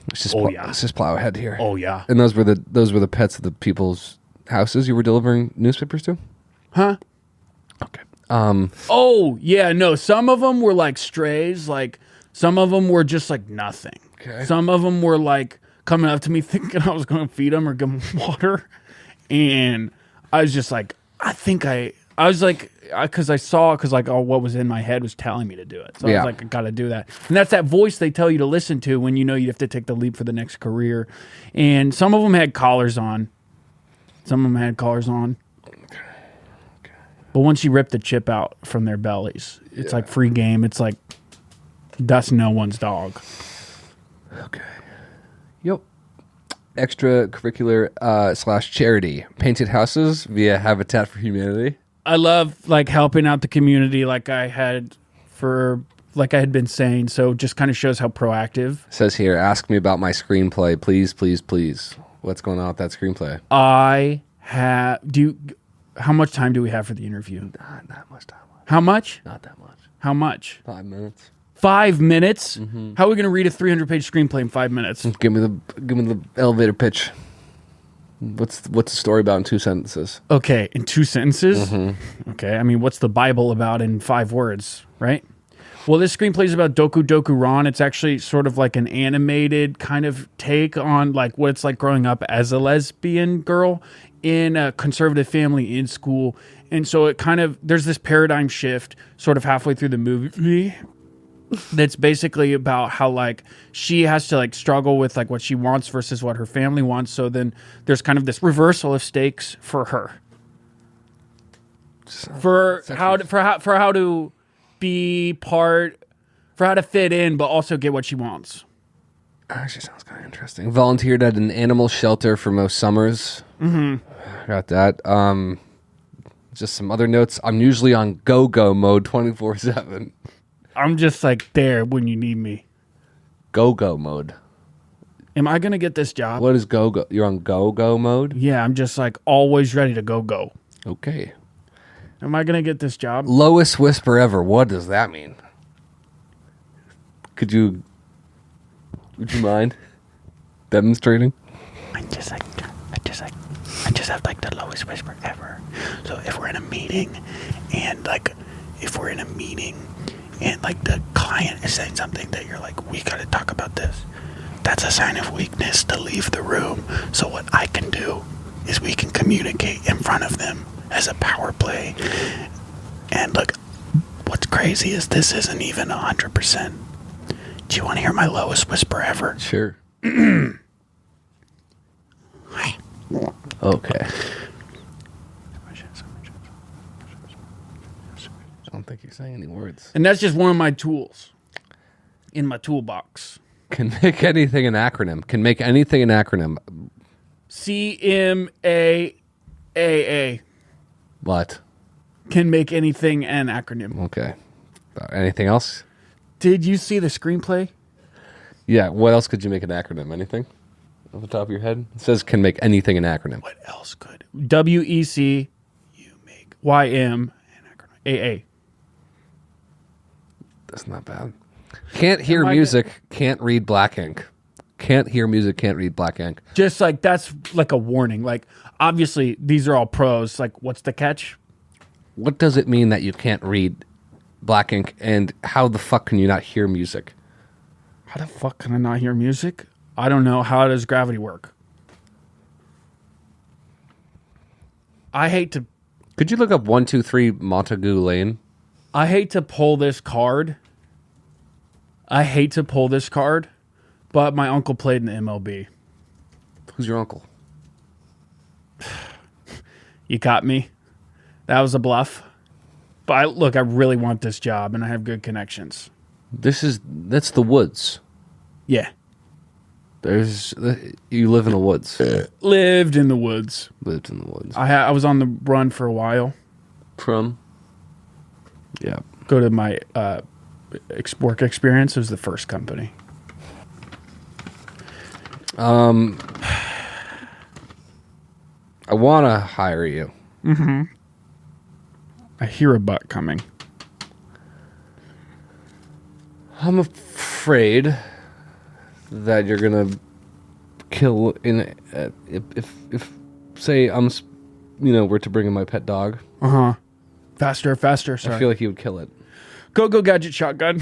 Let's just plow ahead here. Oh yeah. And those were the pets of the people's houses you were delivering newspapers to? Huh? Okay. Oh yeah, no. Some of them were like strays. Like some of them were just like nothing. Okay. Some of them were like coming up to me thinking I was going to feed them or give them water, and I was just like, I was like, because what was in my head was telling me to do it. So I was like, I got to do that. And that's that voice they tell you to listen to when you know you have to take the leap for the next career. And some of them had collars on. But once you rip the chip out from their bellies, it's like free game. It's like, that's no one's dog. Okay. Yep. Extracurricular / charity. Painted houses via Habitat for Humanity. I love like helping out the community like I had been saying. So just kind of shows how proactive. It says here, ask me about my screenplay. Please, please, please. What's going on with that screenplay? How much time do we have for the interview? Not that much time. How much? Not that much. How much? 5 minutes. 5 minutes? Mm-hmm. How are we going to read a 300-page screenplay in 5 minutes? Give me the elevator pitch. What's the story about in 2 sentences? Okay, in 2 sentences? Mm-hmm. Okay, I mean, what's the Bible about in 5 words, right? Well, this screenplay is about Doku Doku Ron. It's actually sort of like an animated kind of take on like what it's like growing up as a lesbian girl in a conservative family in school. And so it kind of, there's this paradigm shift sort of halfway through the movie that's basically about how like she has to like struggle with like what she wants versus what her family wants. So then there's kind of this reversal of stakes for her. For how to be part, for how to fit in, but also get what she wants. Actually, sounds kind of interesting. Volunteered at an animal shelter for most summers. Got that. Just some other notes. I'm usually on go-go mode 24/7. I'm just like there when you need me. Go-go mode. Am I gonna get this job? What is go-go? You're on go-go mode? Yeah, I'm just like always ready to go. Okay. Am I gonna get this job? Lowest whisper ever. What does that mean? Would you mind demonstrating? I just have like the lowest whisper ever. So if we're in a meeting and like the client is saying something that you're like, we gotta talk about this, that's a sign of weakness to leave the room. So what I can do is we can communicate in front of them as a power play. And look, what's crazy is this isn't even 100%. Do you want to hear my lowest whisper ever? Sure. Okay. I don't think you're saying any words. And that's just one of my tools in my toolbox. Can make anything an acronym. Can make anything an acronym. CMAAA. What? Can make anything an acronym. Okay. Anything else? Did you see the screenplay? Yeah. What else could you make an acronym? Anything off the top of your head? It says can make anything an acronym. What else could? WEC, you make YM, an acronym. AA. That's not bad. Can't hear music, can't read black ink. Can't hear music, can't read black ink. Just like that's like a warning. Like obviously these are all pros. Like what's the catch? What does it mean that you can't read black ink, and how the fuck can you not hear music? How the fuck can I not hear music? I don't know. How does gravity work? I hate to Could you look up 123 Montague Lane? I hate to pull this card. But my uncle played in the MLB. Who's your uncle? You got me. That was a bluff. But I really want this job, and I have good connections. That's the woods. Yeah. You live in the woods. Lived in the woods. Lived in the woods. I was on the run for a while. From? Yeah. Go to my work experience. It was the first company. I want to hire you. Mm-hmm. I hear a butt coming. I'm afraid that you're gonna kill if say I'm were to bring in my pet dog. Faster. Sorry. I feel like you would kill it. Go gadget shotgun.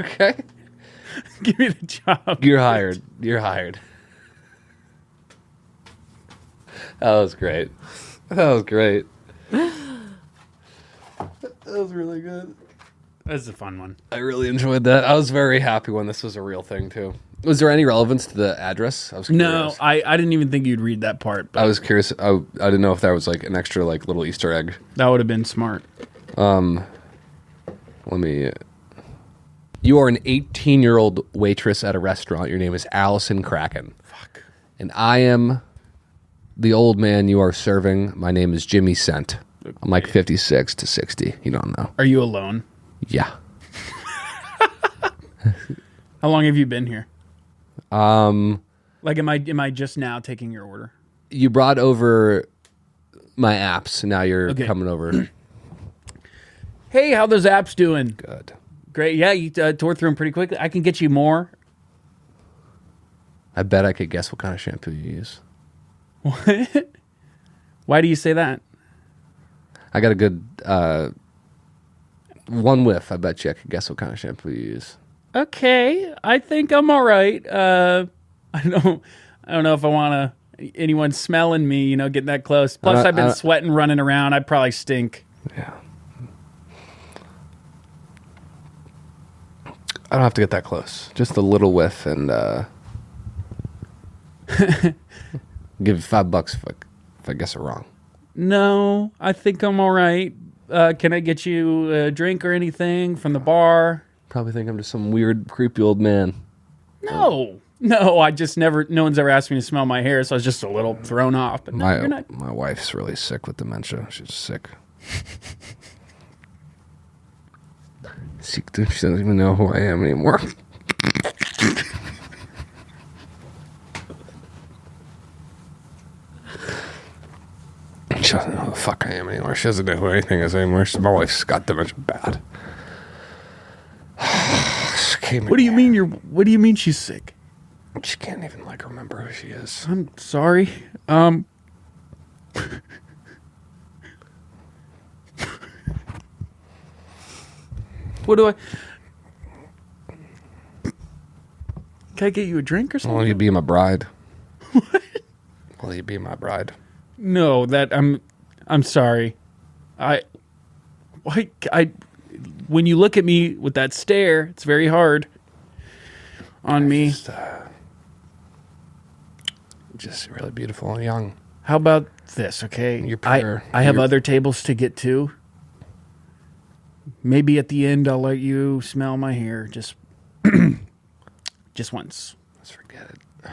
Okay. Give me the job. You're hired. That was great. That was really good. That's a fun one. I really enjoyed that. I was very happy when this was a real thing too. Was there any relevance to the address? I was curious. No, I didn't even think you'd read that part. But I was curious. I didn't know if that was like an extra like little Easter egg. That would have been smart. You are an 18-year-old waitress at a restaurant. Your name is Allison Kraken. Fuck. And I am the old man you are serving. My name is Jimmy Cent. I'm like 56 to 60. You don't know. Are you alone? Yeah. How long have you been here? Like, am I just now taking your order? You brought over my apps. Now you're Okay. coming over. Hey, how those apps doing? Good. Great. Yeah, you tore through them pretty quickly. I can get you more. I bet I could guess what kind of shampoo you use. What? Why do you say that? I got a good one whiff. I bet you I could guess what kind of shampoo you use. Okay, I think I'm all right. I don't know if I want anyone smelling me, getting that close. Plus, I've been sweating, running around. I'd probably stink. Yeah. I don't have to get that close. Just a little whiff and give you $5 if I guess it wrong. No, I think I'm all right. Can I get you a drink or anything from the bar? Probably think I'm just some weird, creepy old man. No, I just never. No one's ever asked me to smell my hair, so I was just a little thrown off. But no, you're not. My wife's really sick with dementia. She's sick. She doesn't even know who I am anymore. She doesn't know who the fuck I am anymore. She doesn't know who anything is anymore. My wife's got dementia bad. What do you mean What do you mean she's sick? She can't even remember who she is. I'm sorry. What do I? Can I get you a drink or something? Will you be my bride? What? Will you be my bride? No, I'm sorry. When you look at me with that stare, it's very hard on me. Just really beautiful and young. How about this, okay? You're pure. I have other tables to get to. Maybe at the end I'll let you smell my hair just once. Let's forget it.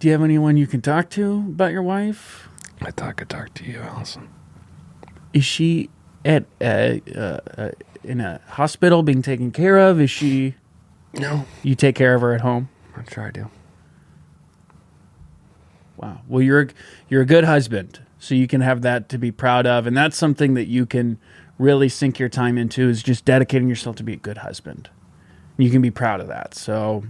Do you have anyone you can talk to about your wife? I thought I could talk to you, Allison. Is she at in a hospital being taken care of? Is she? No. You take care of her at home? I try to. Wow. Well, you're a good husband, so you can have that to be proud of, and that's something that you can really sink your time into, is just dedicating yourself to be a good husband. You can be proud of that. So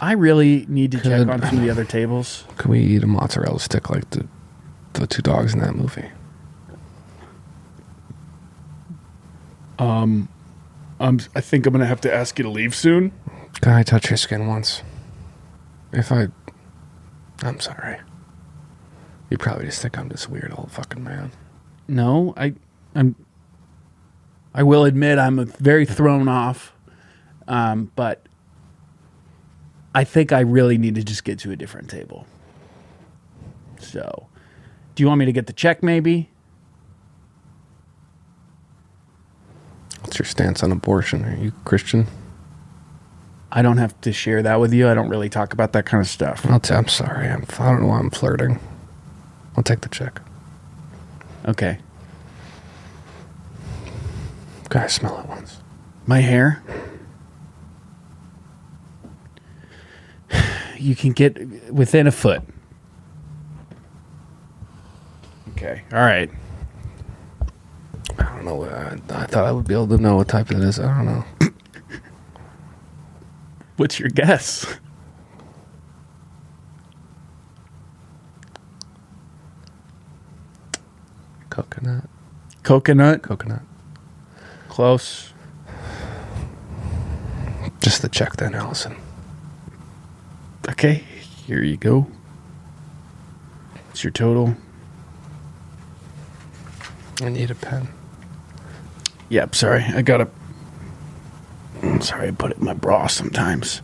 I really need to check on some of the other tables. Can we eat a mozzarella stick like the two dogs in that movie? I think I'm gonna have to ask you to leave soon. Can I touch your skin once? I'm sorry. You probably just think I'm this weird old fucking man. No, I will admit I'm very thrown off, but I think I really need to just get to a different table. So, do you want me to get the check maybe? What's your stance on abortion? Are you Christian? I don't have to share that with you. I don't really talk about that kind of stuff. I'm sorry. I don't know why I'm flirting. I'll take the check. Okay. Can I smell it once? My hair? You can get within a foot. Okay. All right. I don't know. I thought I would be able to know what type it is. I don't know. What's your guess? Coconut. Coconut? Coconut. Close. Just the check then, Allison. Okay. Here you go. What's your total? I need a pen. Yep, sorry. I'm sorry, I put it in my bra sometimes.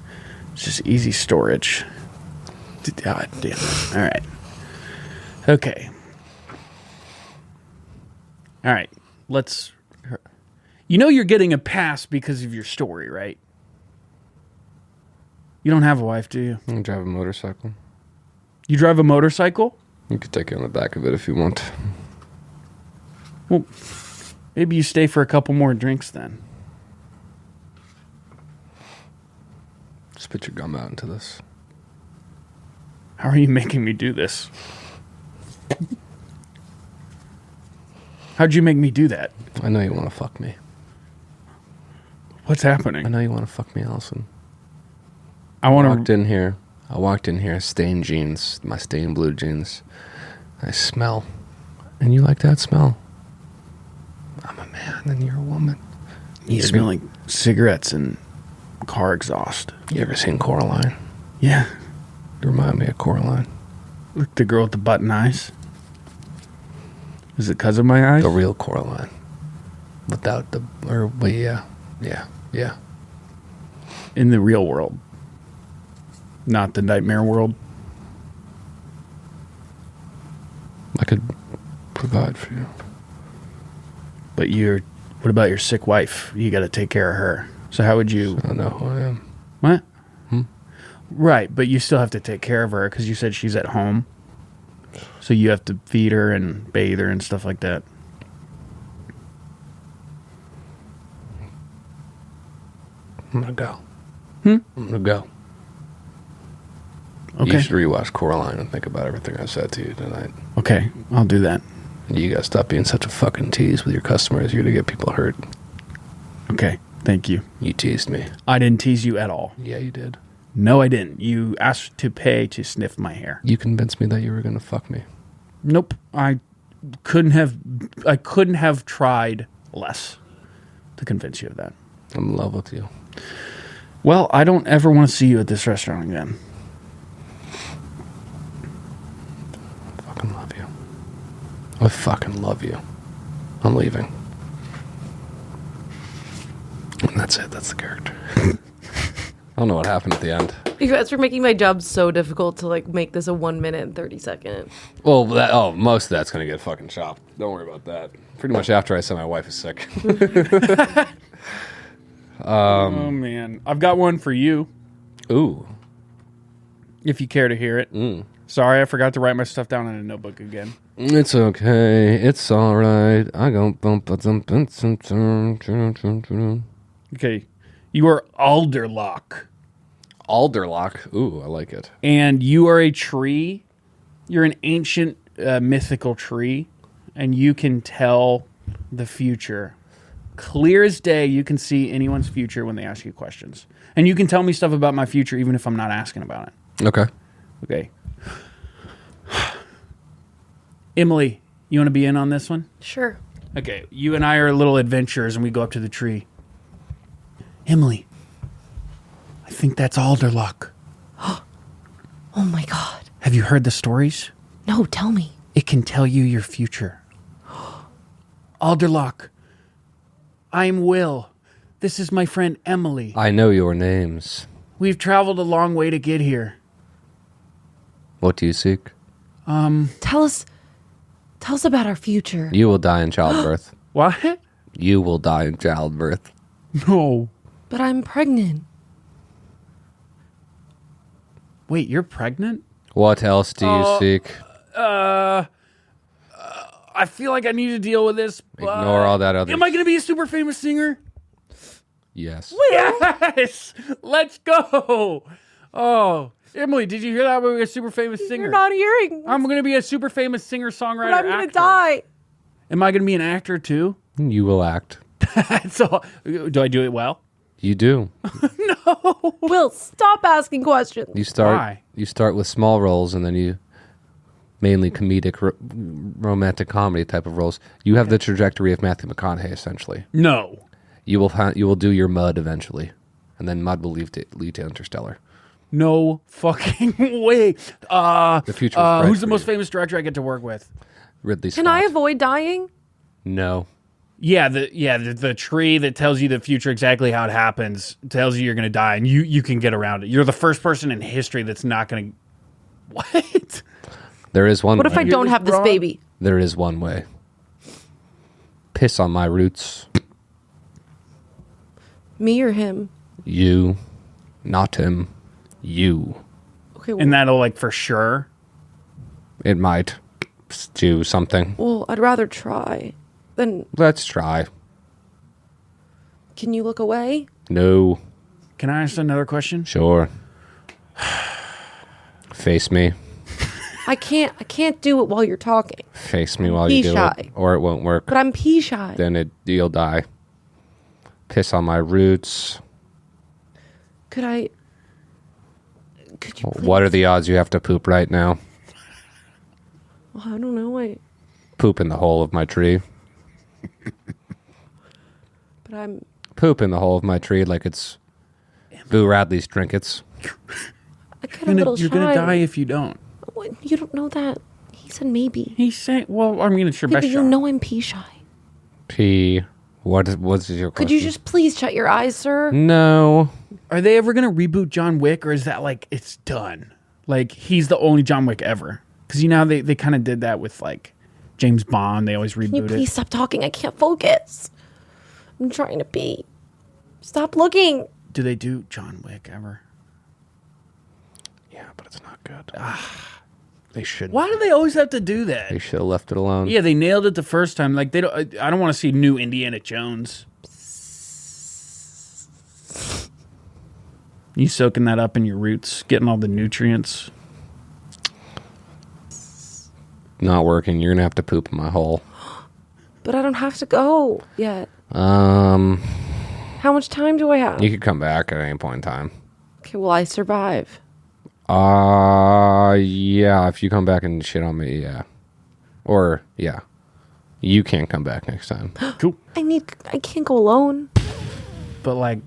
It's just easy storage. God damn it. All right. Okay. All right. Let's... You know you're getting a pass because of your story, right? You don't have a wife, do you? I drive a motorcycle. You drive a motorcycle? You could take it on the back of it if you want. Well, maybe you stay for a couple more drinks then. Spit your gum out into this. How are you making me do this? How'd you make me do that? I know you want to fuck me. What's happening? I know you want to fuck me, Allison. I walked in here, stained jeans, my stained blue jeans. I smell. And you like that smell. I'm a man and you're a woman. You smell like cigarettes and car exhaust. You ever seen Coraline? Yeah. You remind me of Coraline. Look, the girl with the button eyes. Is it because of my eyes? The real Coraline. Without the... But yeah. In the real world. Not the nightmare world. I could provide for you. But what about your sick wife? You got to take care of her. So how would you... I don't know who I am. What? Right, but you still have to take care of her because you said she's at home. So you have to feed her and bathe her and stuff like that. I'm gonna go. I'm gonna go. Okay. You should rewatch Coraline and think about everything I said to you tonight. Okay, I'll do that. You gotta stop being such a fucking tease with your customers. You're gonna get people hurt. Okay, thank you. You teased me. I didn't tease you at all. Yeah, you did. No, I didn't. You asked to pay to sniff my hair. You convinced me that you were gonna fuck me. Nope. I couldn't have tried less to convince you of that. I'm in love with you. Well, I don't ever want to see you at this restaurant again. I fucking love you. I fucking love you. I'm leaving. And that's it. That's the character. I don't know what happened at the end. You guys are making my job so difficult to like make this a 1 minute and 30 second. Well, most of that's going to get fucking chopped. Don't worry about that. Pretty much after I said my wife is sick. Oh, man. I've got one for you, Ooh. if you care to hear it. Sorry, I forgot to write my stuff down in a notebook again. It's okay. It's all right. I go bump. Okay. You are Alderlock. Alderlock. Ooh, I like it. And you are a tree. You're an ancient mythical tree. And you can tell the future. Clear as day, you can see anyone's future when they ask you questions. And you can tell me stuff about my future even if I'm not asking about it. Okay. Okay. Emily, you want to be in on this one? Sure. Okay, you and I are little adventurers and we go up to the tree. Emily, I think that's Alderlock. Oh my God. Have you heard the stories? No, tell me. It can tell you your future. Alderlock, I'm Will. This is my friend Emily. I know your names. We've traveled a long way to get here. What do you seek? Tell us about our future. You will die in childbirth. What? You will die in childbirth. No. But I'm pregnant. Wait, you're pregnant? What else do you seek? I feel like I need to deal with this. Ignore all that other... Am I going to be a super famous singer? Yes. Yes! Let's go! Oh, Emily, did you hear that? I'm going to be a super famous singer. You're not hearing. I'm going to be a super famous singer, songwriter, But I'm going actor. to die. Am I going to be an actor too? You will act. So, do I do it well? You do. Will, stop asking questions. You start. Why? You start with small roles, and then you mainly comedic, romantic comedy type of roles. You have the trajectory of Matthew McConaughey, essentially. No. You will do your Mud eventually, and then Mud will lead to Interstellar. No fucking way. The future. Is bright Who's the for most you. famous director I get to work with? Ridley Scott. Can I avoid dying? No. Yeah, the tree that tells you the future exactly how it happens tells you you're going to die, and you can get around it. You're the first person in history that's not going to. What? There is one. What if I way. don't have this wrong. baby? There is one way. Piss on my roots. Me or him? You, not him. You. Okay. And that'll like for sure. It might do something. Well, I'd rather try. Then Let's try. can you look away? No. Can I ask another question? Sure. Face me. I can't do it while you're talking. Face me while Pee you do shy. it, or it won't work. But I'm pee shy. Then you'll die. Piss on my roots. Could you please? What are the odds you have to poop right now? Well, I don't know. Poop in the hole of my tree. But I'm. Poop in the hole of my tree like it's Boo Radley's trinkets. I get a little shy. You're gonna die if you don't. What? You don't know that. He said maybe. He's saying, well, I mean, it's your Yeah, best but you shot. know I'm pee shy. P. What's your question? Could you just please shut your eyes, sir? No. Are they ever going to reboot John Wick, or is that like it's done? Like he's the only John Wick ever? Because you know how they kind of did that with like James Bond. They always Can you reboot please it. stop talking? I can't focus. I'm trying to pee. Stop looking. Do they do John Wick ever? Yeah, but it's not good. They should. Why do they always have to do that? They should have left it alone. Yeah, they nailed it the first time. Like they don't. I don't want to see new Indiana Jones. You soaking that up in your roots, getting all the nutrients. Not working. You're gonna have to poop in my hole. But I don't have to go yet. How much time do I have? You could come back at any point in time. Okay, will I survive? Yeah. If you come back and shit on me, yeah. Or yeah, you can't come back next time. Cool. I can't go alone. But like,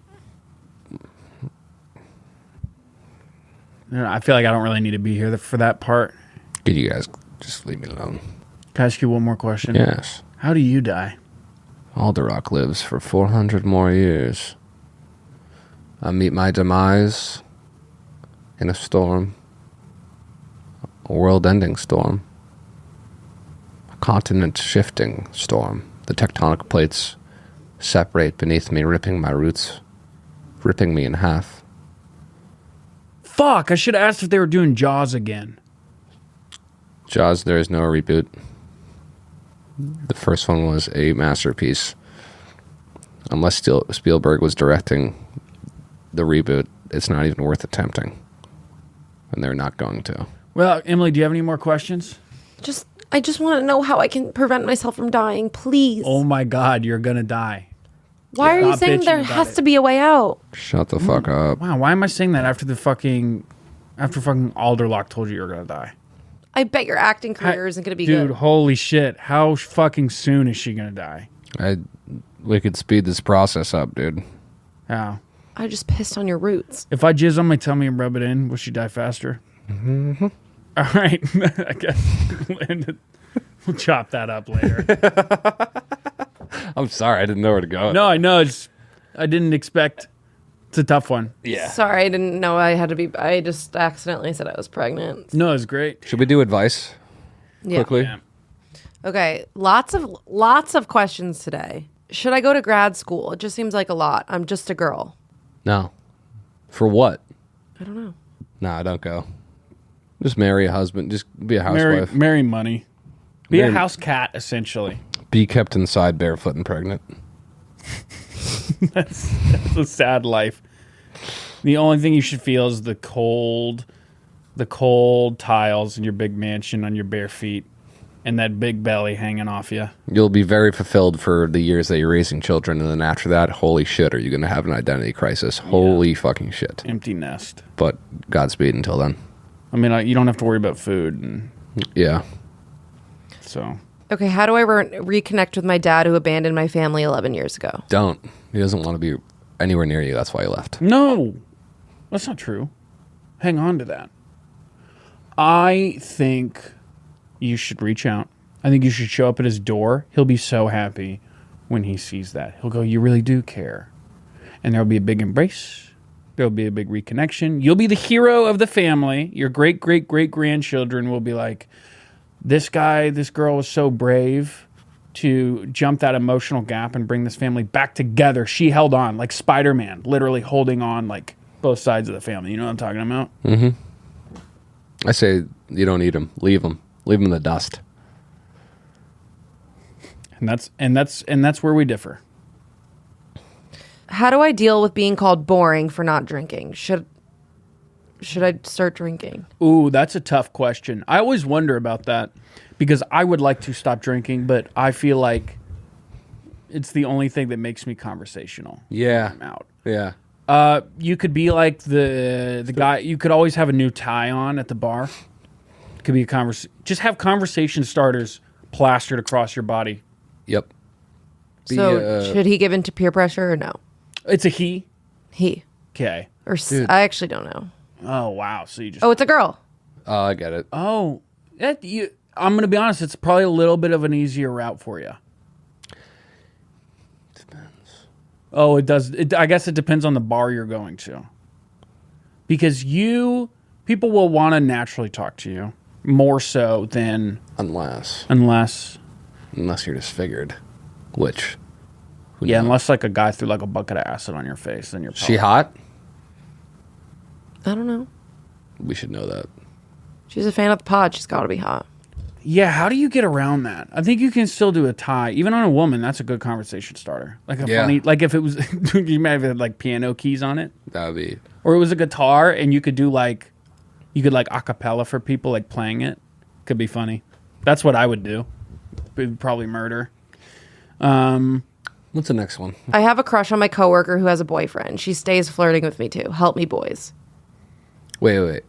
I feel like I don't really need to be here for that part. Could you guys just leave me alone? Can I ask you one more question? Yes. How do you die? Alderock lives for 400 more years. I meet my demise in a storm. A world-ending storm. A continent-shifting storm. The tectonic plates separate beneath me, ripping my roots, ripping me in half. Fuck! I should have asked if they were doing Jaws again. Jaws, there is no reboot. The first one was a masterpiece. Unless Spielberg was directing the reboot, it's not even worth attempting. And they're not going to. Well, Emily, do you have any more questions? I just want to know how I can prevent myself from dying, please. Oh my God, you're gonna die. Why are you Stop saying bitching there about has it. to be a way out? Shut the fuck up. Wow, why am I saying that after fucking Alderlock told you you were gonna die? I bet your acting career isn't going to be Dude, good. holy shit. How fucking soon is she gonna die? We could speed this process up, dude. How? I just pissed on your roots. If I jizz on my tummy and rub it in, will she die faster? Mm-hmm. All right. I guess we'll chop that up later. I'm sorry, I didn't know where to go. No, I know. I didn't expect. It's a tough one. Yeah. Sorry, I didn't know I had to be. I just accidentally said I was pregnant. No, it's great. Should we do advice Yeah. quickly? Yeah. Okay, lots of questions today. Should I go to grad school? It just seems like a lot. I'm just a girl. No. For what? I don't know. Nah, don't go. Just marry a husband. Just be a housewife. Marry money. Be a Marry- house cat, essentially. Be kept inside barefoot and pregnant. That's a sad life. The only thing you should feel is the cold tiles in your big mansion on your bare feet and that big belly hanging off you. You'll be very fulfilled for the years that you're raising children, and then after that, holy shit, are you going to have an identity crisis? Holy fucking shit. Empty nest. But Godspeed until then. I mean, you don't have to worry about food, and Yeah. so Okay, how do I reconnect with my dad who abandoned my family 11 years ago? Don't. He doesn't want to be anywhere near you. That's why he left. no, that's not true. Hang on to that. I think you should reach out. I think you should show up at his door. He'll be so happy when he sees that. He'll go, "You really do care," and there'll be a big embrace. There'll be a big reconnection. You'll be the hero of the family. Your great great great grandchildren will be like, this girl was so brave to jump that emotional gap and bring this family back together. She held on like Spider-Man, literally holding on like both sides of the family. You know what I'm talking about? I say you don't need him. Leave him. Leave him in the dust. And that's where we differ. How do I deal with being called boring for not drinking? Should I start drinking? Ooh, that's a tough question. I always wonder about that because I would like to stop drinking, but I feel like it's the only thing that makes me conversational. Yeah. I'm out. Yeah. You could be like the guy. You could always have a new tie on at the bar. It could be a just have conversation starters plastered across your body. Yep. Should he give in to peer pressure or no? It's a he. He. Okay. Or I actually don't know. Oh wow. So you just. Oh, it's a girl. I get it. Oh, that you. I'm going to be honest, it's probably a little bit of an easier route for you. Depends. Oh, it does. I guess it depends on the bar you're going to. Because people will want to naturally talk to you more so than Unless you're disfigured, which who knows? unless like a guy threw like a bucket of acid on your face, then you're probably, She hot? I don't know. We should know that. She's a fan of the pod. She's got to be hot. Yeah, how do you get around that? I think you can still do a tie, even on a woman. That's a good conversation starter. Like a funny, like if it was, you might have had like piano keys on it, That would be. or it was a guitar, and you could do like, a cappella for people like playing it. Could be funny. That's what I would do. It'd probably murder. What's the next one? I have a crush on my coworker who has a boyfriend. She stays flirting with me too. Help me, boys. Wait.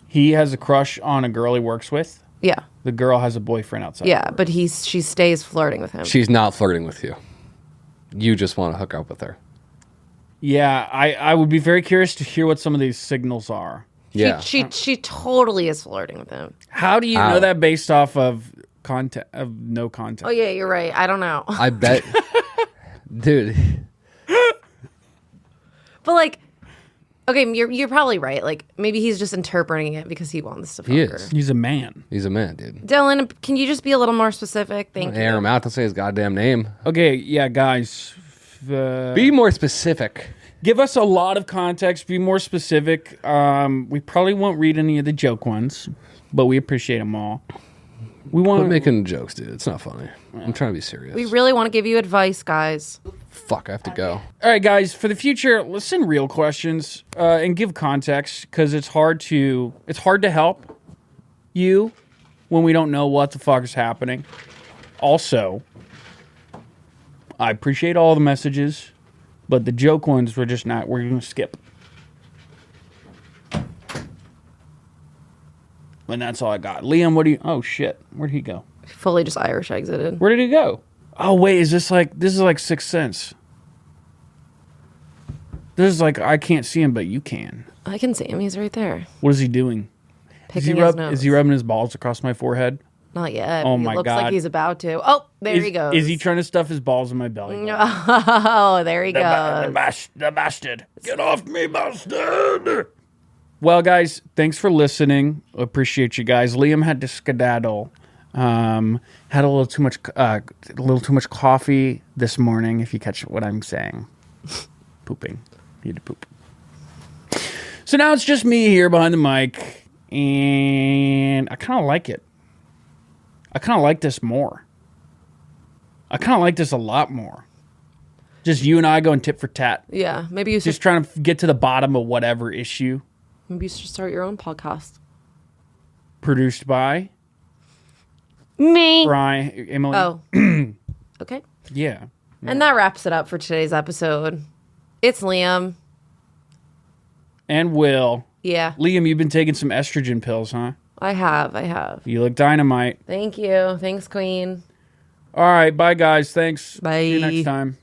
He has a crush on a girl he works with. Yeah. The girl has a boyfriend outside. Yeah, but she stays flirting with him. She's not flirting with you. You just want to hook up with her. Yeah, I would be very curious to hear what some of these signals are. Yeah. She totally is flirting with him. How do you How? know that based off of no content? Oh yeah, you're right. I don't know. I bet. Dude. But like, okay, you're probably right. Like maybe he's just interpreting it because he wants to fuck He her. is. He's a man. He's a man, dude. Dylan, can you just be a little more specific? Thank Air you. him out. Don't say his goddamn name. Okay, yeah, guys. Be more specific. Give us a lot of context. Be more specific. We probably won't read any of the joke ones, but we appreciate them all. We Quit want making jokes, dude. It's not funny. I'm trying to be serious. We really want to give you advice, guys. Fuck, I have to go. All right, guys. For the future, let's send real questions and give context because it's hard to help you when we don't know what the fuck is happening. Also, I appreciate all the messages, but the joke ones we're going to skip. And that's all I got. Liam, oh shit, where'd he go? Fully just Irish exited. Where did he go? Oh wait, this is like Sixth Sense. This is like I can't see him, but you can. I can see him. He's right there. What is he doing? Picking his nose. Is he rubbing his balls across my forehead? Not yet. Oh He my looks God. like he's about to. Oh, there he goes. Is he trying to stuff his balls in my belly? button? Oh, there he goes. The bastard. Get off me, bastard. Well, guys, thanks for listening. Appreciate you guys. Liam had to skedaddle. Had a little too much coffee this morning. If you catch what I'm saying, pooping. He had to poop. So now it's just me here behind the mic, and I kind of like it. I kind of like this more. I kind of like this a lot more. Just you and I going tit for tat. Yeah, maybe you should. Just trying to get to the bottom of whatever issue. Maybe you should start your own podcast. Produced by Me. Brian, Emily. Oh. Okay. Yeah. And that wraps it up for today's episode. It's Liam. And Will. Yeah, Liam, you've been taking some estrogen pills, huh? I have. You look dynamite. Thank you. Thanks, Queen. All right. Bye, guys. Thanks. Bye. See you next time.